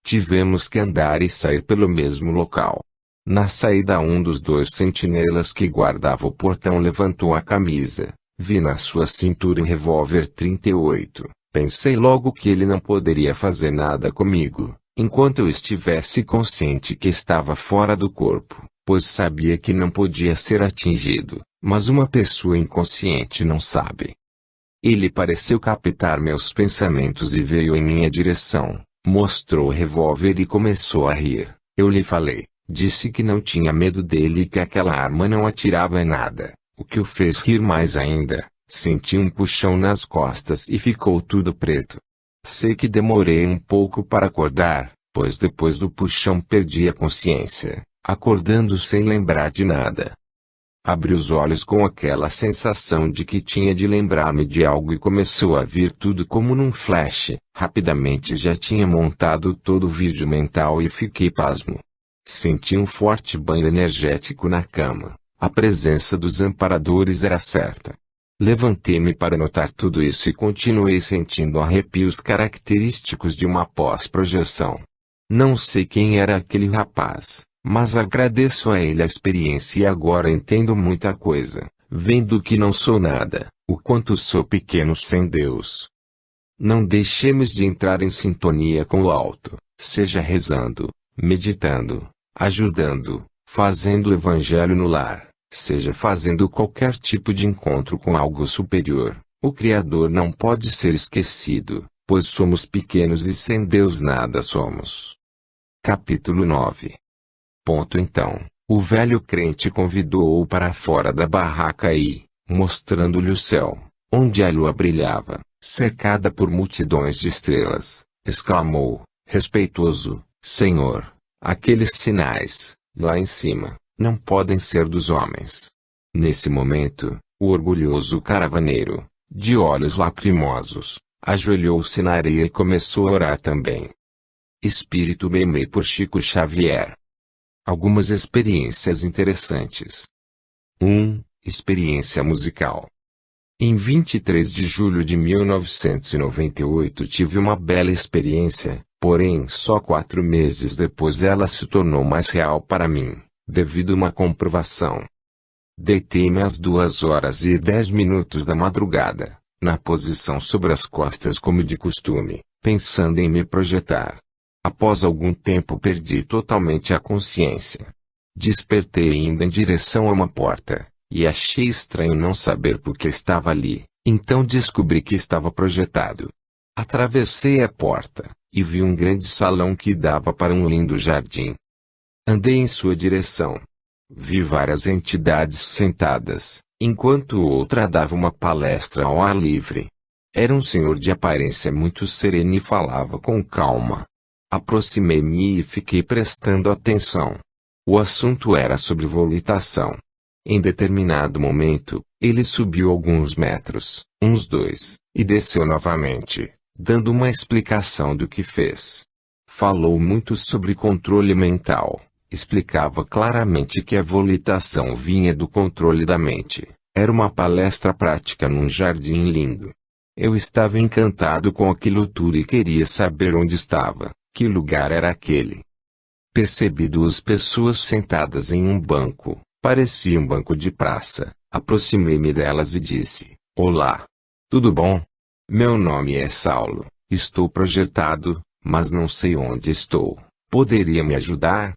Tivemos que andar e sair pelo mesmo local. Na saída um dos dois sentinelas que guardava o portão levantou a camisa, vi na sua cintura um revólver 38, pensei logo que ele não poderia fazer nada comigo, enquanto eu estivesse consciente que estava fora do corpo, pois sabia que não podia ser atingido, mas uma pessoa inconsciente não sabe. Ele pareceu captar meus pensamentos e veio em minha direção, mostrou o revólver e começou a rir. Eu lhe falei. Disse que não tinha medo dele e que aquela arma não atirava em nada, o que o fez rir mais ainda. Senti um puxão nas costas e ficou tudo preto. Sei que demorei um pouco para acordar, pois depois do puxão perdi a consciência, acordando sem lembrar de nada. Abri os olhos com aquela sensação de que tinha de lembrar-me de algo e começou a vir tudo como num flash. Rapidamente já tinha montado todo o vídeo mental e fiquei pasmo. Senti um forte banho energético na cama. A presença dos amparadores era certa. Levantei-me para notar tudo isso e continuei sentindo arrepios característicos de uma pós-projeção. Não sei quem era aquele rapaz, mas agradeço a ele a experiência e agora entendo muita coisa, vendo que não sou nada, o quanto sou pequeno sem Deus. Não deixemos de entrar em sintonia com o alto, seja rezando, meditando, ajudando, fazendo o evangelho no lar, seja fazendo qualquer tipo de encontro com algo superior. O Criador não pode ser esquecido, pois somos pequenos e sem Deus nada somos. Capítulo 9. Então, o velho crente convidou-o para fora da barraca e, mostrando-lhe o céu, onde a lua brilhava, cercada por multidões de estrelas, exclamou, respeitoso, Senhor, aqueles sinais, lá em cima, não podem ser dos homens. Nesse momento, o orgulhoso caravaneiro, de olhos lacrimosos, ajoelhou-se na areia e começou a orar também. Espírito Memei por Chico Xavier. Algumas experiências interessantes. 1. Experiência musical. Em 23 de julho de 1998 tive uma bela experiência, porém só 4 meses depois ela se tornou mais real para mim, devido a uma comprovação. Deitei-me às 2h10 da madrugada, na posição sobre as costas como de costume, pensando em me projetar. Após algum tempo perdi totalmente a consciência. Despertei indo em direção a uma porta, e achei estranho não saber por que estava ali, então descobri que estava projetado. Atravessei a porta, e vi um grande salão que dava para um lindo jardim. Andei em sua direção. Vi várias entidades sentadas, enquanto outra dava uma palestra ao ar livre. Era um senhor de aparência muito sereno e falava com calma. Aproximei-me e fiquei prestando atenção. O assunto era sobre volitação. Em determinado momento, ele subiu alguns metros, uns 2, e desceu novamente, dando uma explicação do que fez. Falou muito sobre controle mental. Explicava claramente que a volitação vinha do controle da mente. Era uma palestra prática num jardim lindo. Eu estava encantado com aquilo tudo e queria saber onde estava, que lugar era aquele. Percebi 2 pessoas sentadas em um banco, parecia um banco de praça. Aproximei-me delas e disse: "Olá. Tudo bom? Meu nome é Saulo, estou projetado, mas não sei onde estou. Poderia me ajudar?"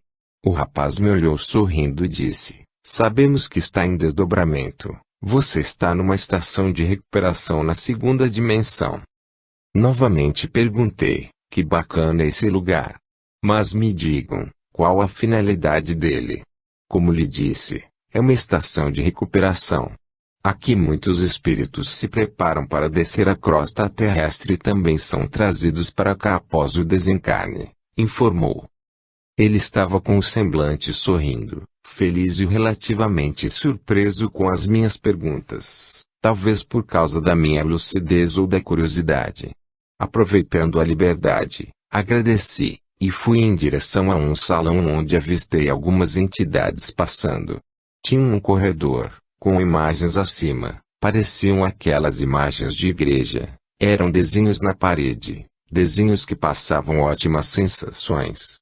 O rapaz me olhou sorrindo e disse: "Sabemos que está em desdobramento. Você está numa estação de recuperação na 2ª dimensão." Novamente perguntei: "Que bacana esse lugar. Mas me digam, qual a finalidade dele?" Como lhe disse, é uma estação de recuperação. Aqui muitos espíritos se preparam para descer a crosta terrestre e também são trazidos para cá após o desencarne, informou. Ele estava com o semblante sorrindo, feliz e relativamente surpreso com as minhas perguntas, talvez por causa da minha lucidez ou da curiosidade. Aproveitando a liberdade, agradeci, e fui em direção a um salão onde avistei algumas entidades passando. Tinha um corredor, com imagens acima, pareciam aquelas imagens de igreja, eram desenhos na parede, desenhos que passavam ótimas sensações.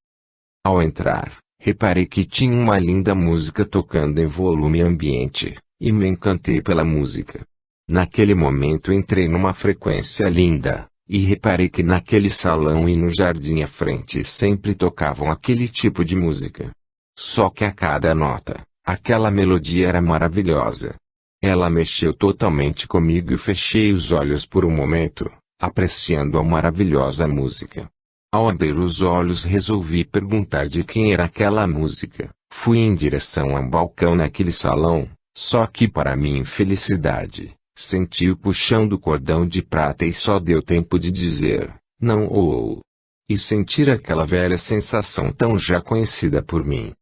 Ao entrar, reparei que tinha uma linda música tocando em volume ambiente, e me encantei pela música. Naquele momento entrei numa frequência linda, e reparei que naquele salão e no jardim à frente sempre tocavam aquele tipo de música. Só que a cada nota, aquela melodia era maravilhosa. Ela mexeu totalmente comigo e fechei os olhos por um momento, apreciando a maravilhosa música. Ao abrir os olhos resolvi perguntar de quem era aquela música. Fui em direção a um balcão naquele salão, só que para minha infelicidade, senti o puxão do cordão de prata e só deu tempo de dizer, não ou. E sentir aquela velha sensação tão já conhecida por mim.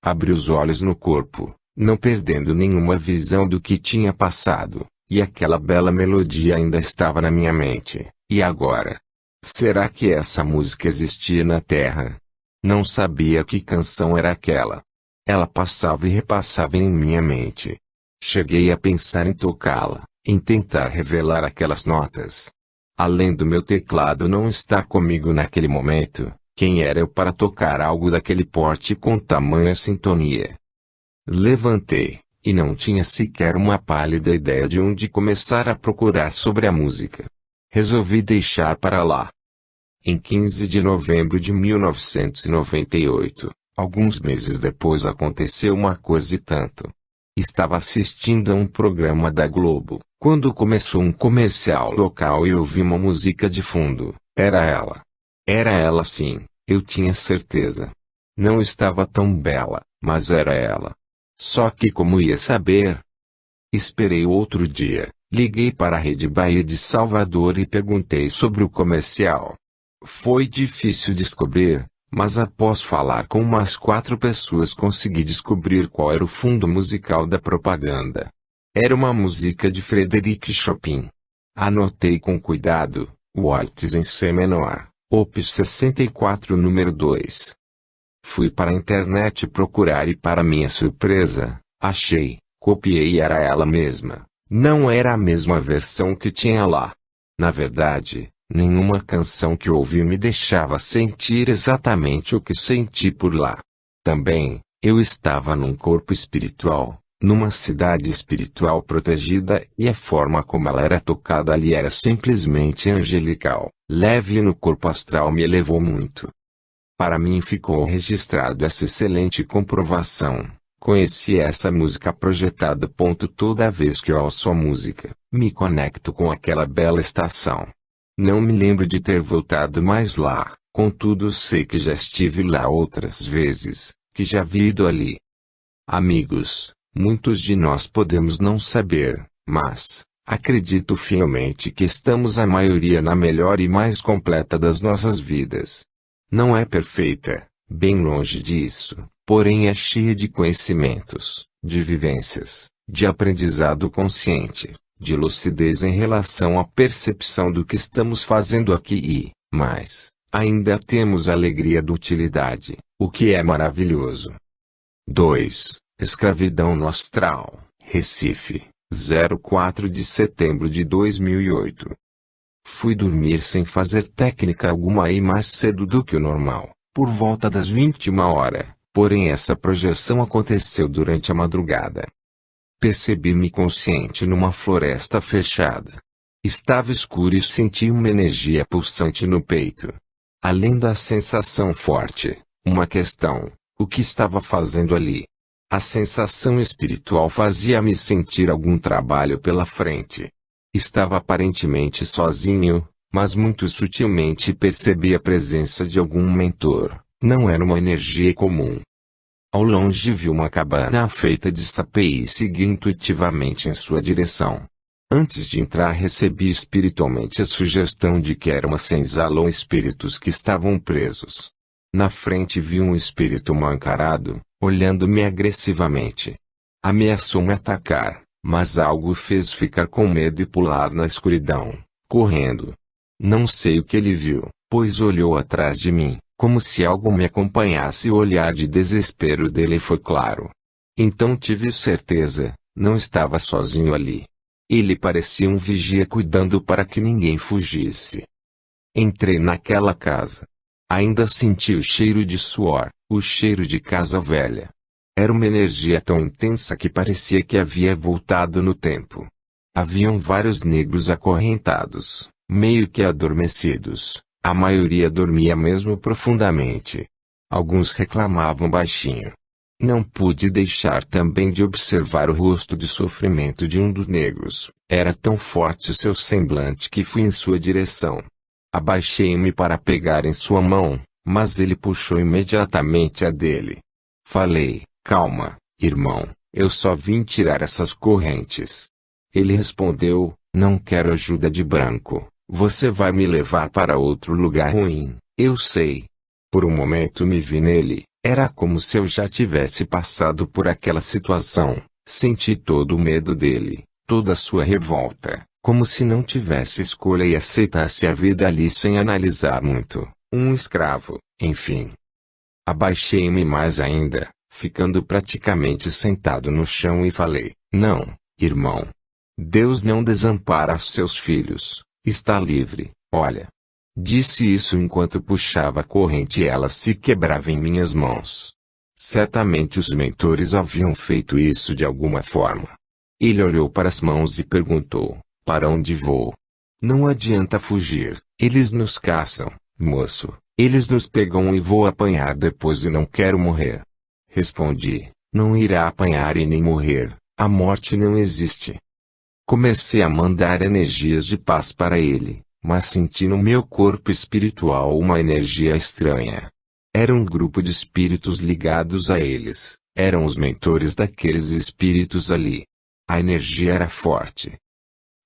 Abri os olhos no corpo, não perdendo nenhuma visão do que tinha passado, e aquela bela melodia ainda estava na minha mente. E agora? Será que essa música existia na Terra? Não sabia que canção era aquela. Ela passava e repassava em minha mente. Cheguei a pensar em tocá-la, em tentar revelar aquelas notas. Além do meu teclado não estar comigo naquele momento, quem era eu para tocar algo daquele porte com tamanha sintonia? Levantei, e não tinha sequer uma pálida ideia de onde começar a procurar sobre a música. Resolvi deixar para lá. Em 15 de novembro de 1998, alguns meses depois aconteceu uma coisa e tanto. Estava assistindo a um programa da Globo, quando começou um comercial local e ouvi uma música de fundo. Era ela. Era ela sim, eu tinha certeza. Não estava tão bela, mas era ela. Só que como ia saber? Esperei outro dia, liguei para a Rede Bahia de Salvador e perguntei sobre o comercial. Foi difícil descobrir, mas após falar com umas 4 pessoas consegui descobrir qual era o fundo musical da propaganda. Era uma música de Frederic Chopin. Anotei com cuidado, Waltz em C menor, Opus 64 número 2. Fui para a internet procurar e para minha surpresa, achei, copiei e era ela mesma. Não era a mesma versão que tinha lá. Na verdade, nenhuma canção que ouvi me deixava sentir exatamente o que senti por lá. Também, eu estava num corpo espiritual, numa cidade espiritual protegida, e a forma como ela era tocada ali era simplesmente angelical, leve, e no corpo astral me elevou muito. Para mim ficou registrado essa excelente comprovação. Conheci essa música projetada. Toda vez que eu ouço a música, me conecto com aquela bela estação. Não me lembro de ter voltado mais lá, contudo sei que já estive lá outras vezes, que já vi ido ali. Amigos, muitos de nós podemos não saber, mas acredito fielmente que estamos a maioria na melhor e mais completa das nossas vidas. Não é perfeita, bem longe disso, porém é cheia de conhecimentos, de vivências, de aprendizado consciente, de lucidez em relação à percepção do que estamos fazendo aqui e, mais, ainda temos a alegria da utilidade, o que é maravilhoso. 2. Escravidão no Astral, Recife, 04 de setembro de 2008. Fui dormir sem fazer técnica alguma e mais cedo do que o normal, por volta das 21h, porém essa projeção aconteceu durante a madrugada. Percebi-me consciente numa floresta fechada. Estava escuro e senti uma energia pulsante no peito. Além da sensação forte, uma questão: o que estava fazendo ali? A sensação espiritual fazia-me sentir algum trabalho pela frente. Estava aparentemente sozinho, mas muito sutilmente percebi a presença de algum mentor. Não era uma energia comum. Ao longe vi uma cabana feita de sapê e segui intuitivamente em sua direção. Antes de entrar recebi espiritualmente a sugestão de que era uma senzala ou espíritos que estavam presos. Na frente vi um espírito mal encarado, olhando-me agressivamente. Ameaçou-me atacar, mas algo fez ficar com medo e pular na escuridão, correndo. Não sei o que ele viu, pois olhou atrás de mim, como se algo me acompanhasse, e o olhar de desespero dele foi claro. Então tive certeza, não estava sozinho ali. Ele parecia um vigia cuidando para que ninguém fugisse. Entrei naquela casa. Ainda senti o cheiro de suor, o cheiro de casa velha. Era uma energia tão intensa que parecia que havia voltado no tempo. Haviam vários negros acorrentados, meio que adormecidos. A maioria dormia mesmo profundamente. Alguns reclamavam baixinho. Não pude deixar também de observar o rosto de sofrimento de um dos negros. Era tão forte seu semblante que fui em sua direção. Abaixei-me para pegar em sua mão, mas ele puxou imediatamente a dele. Falei: calma, irmão, eu só vim tirar essas correntes. Ele respondeu: não quero ajuda de branco, você vai me levar para outro lugar ruim, eu sei. Por um momento me vi nele, era como se eu já tivesse passado por aquela situação, senti todo o medo dele, toda a sua revolta. Como se não tivesse escolha e aceitasse a vida ali sem analisar muito, um escravo, enfim. Abaixei-me mais ainda, ficando praticamente sentado no chão e falei: não, irmão. Deus não desampara seus filhos, está livre, olha. Disse isso enquanto puxava a corrente e ela se quebrava em minhas mãos. Certamente os mentores haviam feito isso de alguma forma. Ele olhou para as mãos e perguntou: para onde vou? Não adianta fugir, eles nos caçam, moço, eles nos pegam e vou apanhar depois e não quero morrer. Respondi: não irá apanhar e nem morrer, a morte não existe. Comecei a mandar energias de paz para ele, mas senti no meu corpo espiritual uma energia estranha. Era um grupo de espíritos ligados a eles, eram os mentores daqueles espíritos ali. A energia era forte.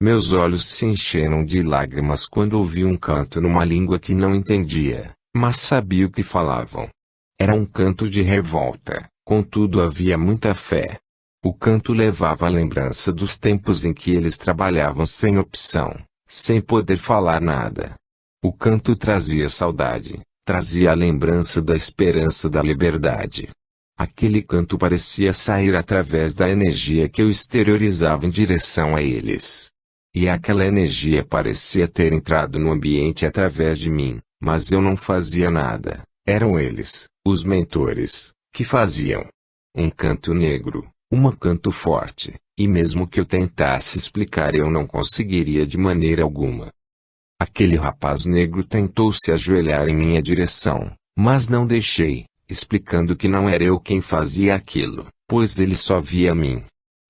Meus olhos se encheram de lágrimas quando ouvi um canto numa língua que não entendia, mas sabia o que falavam. Era um canto de revolta, contudo havia muita fé. O canto levava a lembrança dos tempos em que eles trabalhavam sem opção, sem poder falar nada. O canto trazia saudade, trazia a lembrança da esperança da liberdade. Aquele canto parecia sair através da energia que eu exteriorizava em direção a eles. E aquela energia parecia ter entrado no ambiente através de mim, mas eu não fazia nada. Eram eles, os mentores, que faziam. Um canto negro, Um canto forte, e mesmo que eu tentasse explicar eu não conseguiria de maneira alguma. Aquele rapaz negro tentou se ajoelhar em minha direção, mas não deixei, explicando que não era eu quem fazia aquilo, pois ele só via a mim.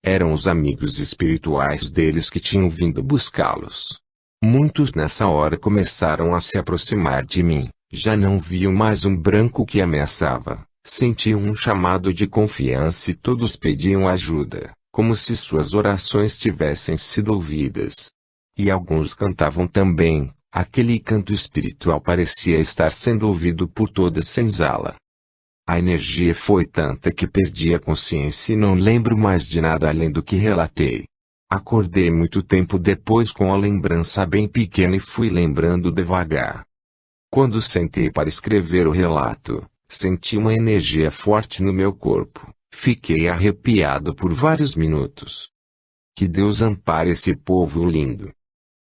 Eram os amigos espirituais deles que tinham vindo buscá-los. Muitos nessa hora começaram a se aproximar de mim, já não viam mais um branco que ameaçava, sentiam um chamado de confiança e todos pediam ajuda, como se suas orações tivessem sido ouvidas. E alguns cantavam também, aquele canto espiritual parecia estar sendo ouvido por toda a senzala. A energia foi tanta que perdi a consciência e não lembro mais de nada além do que relatei. Acordei muito tempo depois com a lembrança bem pequena e fui lembrando devagar. Quando sentei para escrever o relato, senti uma energia forte no meu corpo, fiquei arrepiado por vários minutos. Que Deus ampare esse povo lindo.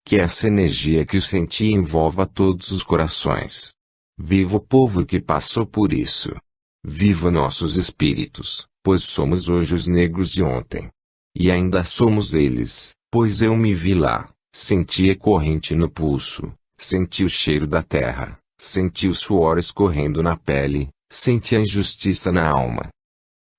Que essa energia que eu senti envolva todos os corações. Viva o povo que passou por isso. Viva nossos espíritos, pois somos hoje os negros de ontem. E ainda somos eles, pois eu me vi lá, senti a corrente no pulso, senti o cheiro da terra, senti o suor escorrendo na pele, senti a injustiça na alma.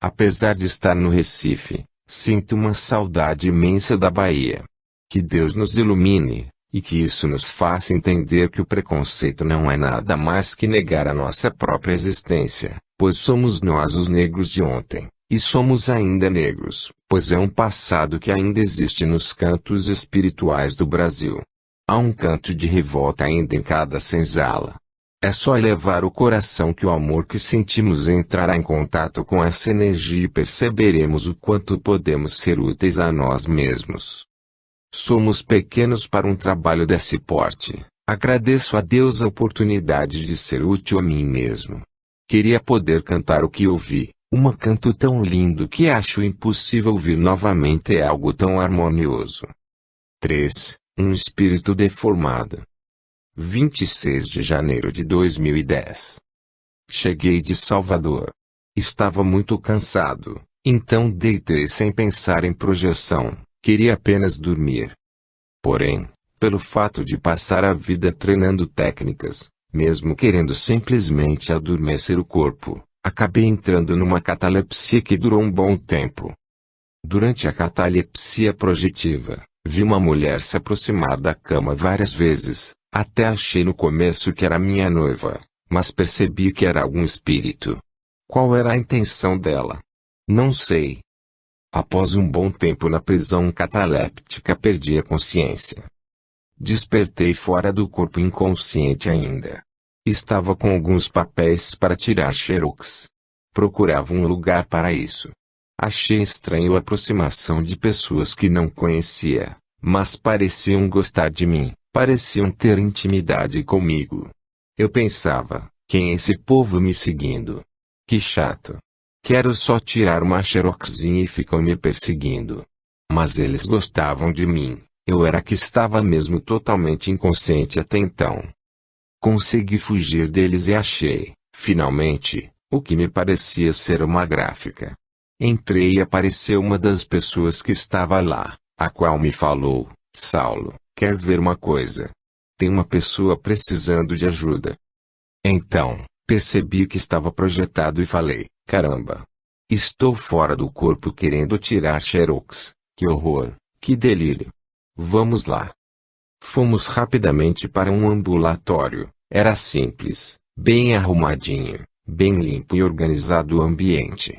Apesar de estar no Recife, sinto uma saudade imensa da Bahia. Que Deus nos ilumine, e que isso nos faça entender que o preconceito não é nada mais que negar a nossa própria existência, pois somos nós os negros de ontem, e somos ainda negros, pois é um passado que ainda existe nos cantos espirituais do Brasil. Há um canto de revolta ainda em cada senzala. É só elevar o coração que o amor que sentimos entrará em contato com essa energia e perceberemos o quanto podemos ser úteis a nós mesmos. Somos pequenos para um trabalho desse porte. Agradeço a Deus a oportunidade de ser útil a mim mesmo. Queria poder cantar o que ouvi, canto tão lindo que acho impossível ouvir novamente, é algo tão harmonioso. 3. Um espírito deformado. 26 de janeiro de 2010. Cheguei de Salvador. Estava muito cansado, então deitei sem pensar em projeção. Queria apenas dormir. Porém, pelo fato de passar a vida treinando técnicas, mesmo querendo simplesmente adormecer o corpo, acabei entrando numa catalepsia que durou um bom tempo. Durante a catalepsia projetiva, vi uma mulher se aproximar da cama várias vezes, até achei no começo que era minha noiva, mas percebi que era algum espírito. Qual era a intenção dela? Não sei. Após um bom tempo na prisão cataléptica perdi a consciência. Despertei fora do corpo inconsciente ainda. Estava com alguns papéis para tirar xerox. Procurava um lugar para isso. Achei estranho a aproximação de pessoas que não conhecia, mas pareciam gostar de mim, pareciam ter intimidade comigo. Eu pensava, quem é esse povo me seguindo? Que chato. Quero só tirar uma xeroxinha e ficam me perseguindo. Mas eles gostavam de mim, eu era que estava mesmo totalmente inconsciente até então. Consegui fugir deles e achei, finalmente, o que me parecia ser uma gráfica. Entrei e apareceu uma das pessoas que estava lá, a qual me falou: Saulo, quer ver uma coisa? Tem uma pessoa precisando de ajuda. Então, percebi que estava projetado e falei: caramba! Estou fora do corpo querendo tirar xerox. Que horror, que delírio! Vamos lá. Fomos rapidamente para um ambulatório. Era simples, bem arrumadinho, bem limpo e organizado o ambiente.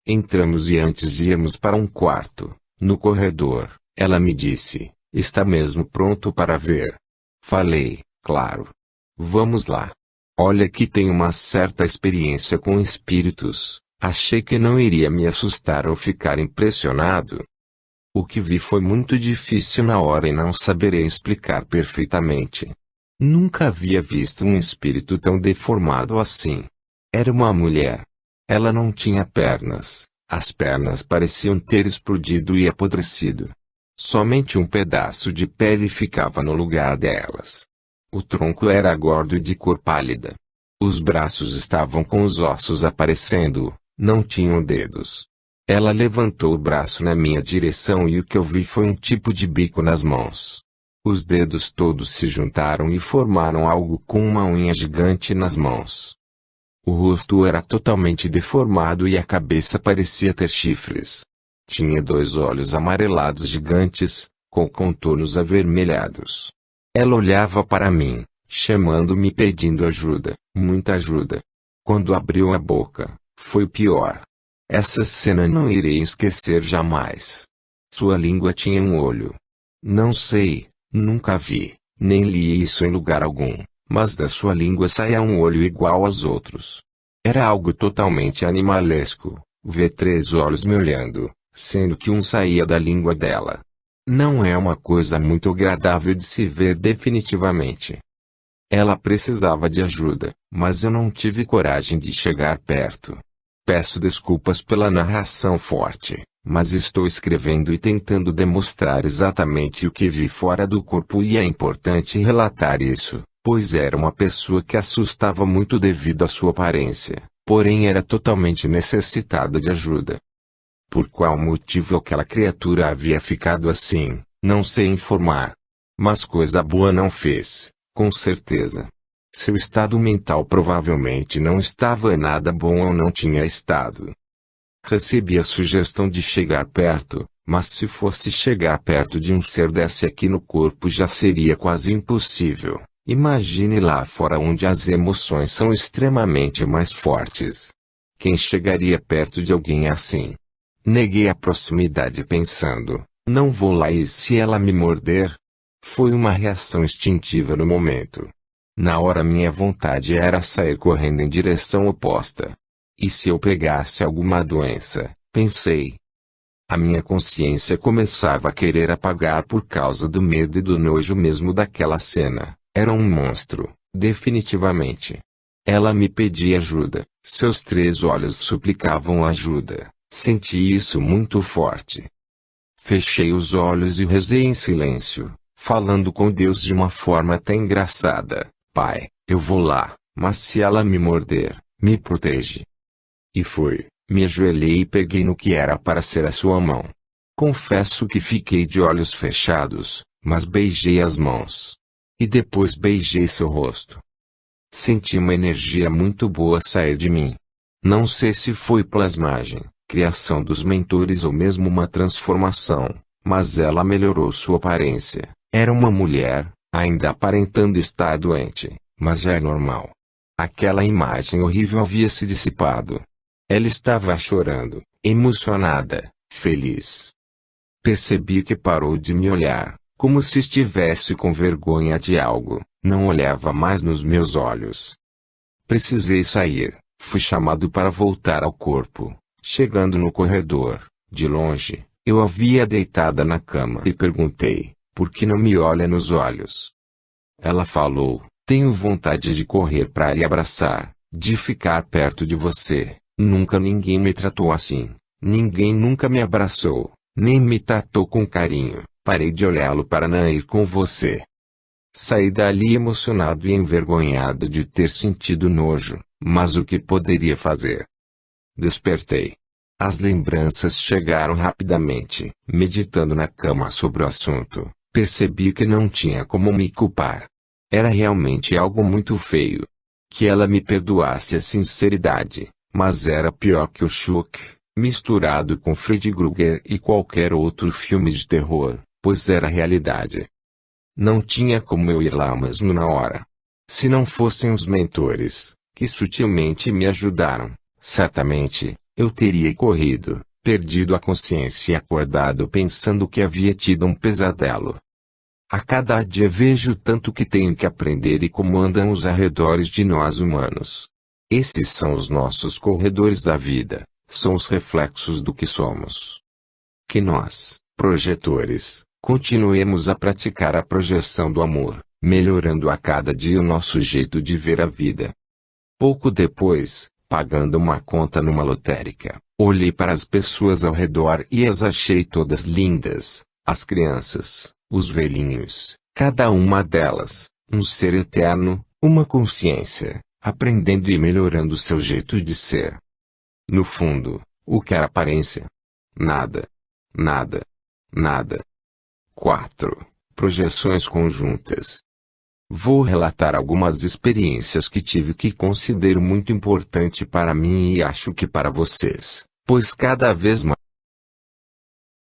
Entramos e antes de irmos para um quarto, no corredor, ela me disse: está mesmo pronto para ver? Falei: claro. Vamos lá. Olha que tenho uma certa experiência com espíritos, achei que não iria me assustar ou ficar impressionado. O que vi foi muito difícil na hora e não saberei explicar perfeitamente. Nunca havia visto um espírito tão deformado assim. Era uma mulher. Ela não tinha pernas, as pernas pareciam ter explodido e apodrecido. Somente um pedaço de pele ficava no lugar delas. O tronco era gordo e de cor pálida. Os braços estavam com os ossos aparecendo, não tinham dedos. Ela levantou o braço na minha direção e o que eu vi foi um tipo de bico nas mãos. Os dedos todos se juntaram e formaram algo com uma unha gigante nas mãos. O rosto era totalmente deformado e a cabeça parecia ter chifres. Tinha 2 olhos amarelados gigantes, com contornos avermelhados. Ela olhava para mim, chamando-me e pedindo ajuda, muita ajuda. Quando abriu a boca, foi pior. Essa cena não irei esquecer jamais. Sua língua tinha um olho. Não sei, nunca vi, nem li isso em lugar algum, mas da sua língua saía um olho igual aos outros. Era algo totalmente animalesco, ver 3 olhos me olhando, sendo que um saía da língua dela. Não é uma coisa muito agradável de se ver definitivamente. Ela precisava de ajuda, mas eu não tive coragem de chegar perto. Peço desculpas pela narração forte, mas estou escrevendo e tentando demonstrar exatamente o que vi fora do corpo e é importante relatar isso, pois era uma pessoa que assustava muito devido à sua aparência, porém era totalmente necessitada de ajuda. Por qual motivo aquela criatura havia ficado assim, não sei informar. Mas coisa boa não fez, com certeza. Seu estado mental provavelmente não estava nada bom ou não tinha estado. Recebi a sugestão de chegar perto, mas se fosse chegar perto de um ser desse aqui no corpo já seria quase impossível. Imagine lá fora onde as emoções são extremamente mais fortes. Quem chegaria perto de alguém assim? Neguei a proximidade pensando, não vou lá e se ela me morder? Foi uma reação instintiva no momento. Na hora minha vontade era sair correndo em direção oposta. E se eu pegasse alguma doença, pensei. A minha consciência começava a querer apagar por causa do medo e do nojo mesmo daquela cena. Era um monstro, definitivamente. Ela me pedia ajuda, seus 3 olhos suplicavam ajuda, senti isso muito forte. Fechei os olhos e rezei em silêncio, falando com Deus de uma forma até engraçada. Pai, eu vou lá, mas se ela me morder, me protege. E fui, me ajoelhei e peguei no que era para ser a sua mão. Confesso que fiquei de olhos fechados, mas beijei as mãos. E depois beijei seu rosto. Senti uma energia muito boa sair de mim. Não sei se foi plasmagem, criação dos mentores ou mesmo uma transformação, mas ela melhorou sua aparência. Era uma mulher, ainda aparentando estar doente, mas já é normal. Aquela imagem horrível havia se dissipado. Ela estava chorando, emocionada, feliz. Percebi que parou de me olhar, como se estivesse com vergonha de algo, não olhava mais nos meus olhos. Precisei sair, fui chamado para voltar ao corpo. Chegando no corredor, de longe, eu a via deitada na cama e perguntei, por que não me olha nos olhos? Ela falou, tenho vontade de correr para lhe abraçar, de ficar perto de você. Nunca ninguém me tratou assim, ninguém nunca me abraçou, nem me tratou com carinho. Parei de olhá-lo para não ir com você. Saí dali emocionado e envergonhado de ter sentido nojo, mas o que poderia fazer? Despertei. As lembranças chegaram rapidamente. Meditando na cama sobre o assunto, percebi que não tinha como me culpar. Era realmente algo muito feio. Que ela me perdoasse a sinceridade, mas era pior que o choque, misturado com Freddy Krueger e qualquer outro filme de terror, pois era realidade. Não tinha como eu ir lá mesmo na hora. Se não fossem os mentores, que sutilmente me ajudaram, certamente, eu teria corrido, perdido a consciência e acordado pensando que havia tido um pesadelo. A cada dia vejo tanto que tenho que aprender e como andam os arredores de nós humanos. Esses são os nossos corredores da vida, são os reflexos do que somos. Que nós, projetores, continuemos a praticar a projeção do amor, melhorando a cada dia o nosso jeito de ver a vida. Pouco depois, pagando uma conta numa lotérica, olhei para as pessoas ao redor e as achei todas lindas, as crianças, os velhinhos, cada uma delas, um ser eterno, uma consciência, aprendendo e melhorando seu jeito de ser. No fundo, o que era aparência? Nada. Nada. Nada. 4. Projeções conjuntas. Vou relatar algumas experiências que tive que considero muito importante para mim e acho que para vocês, pois cada vez mais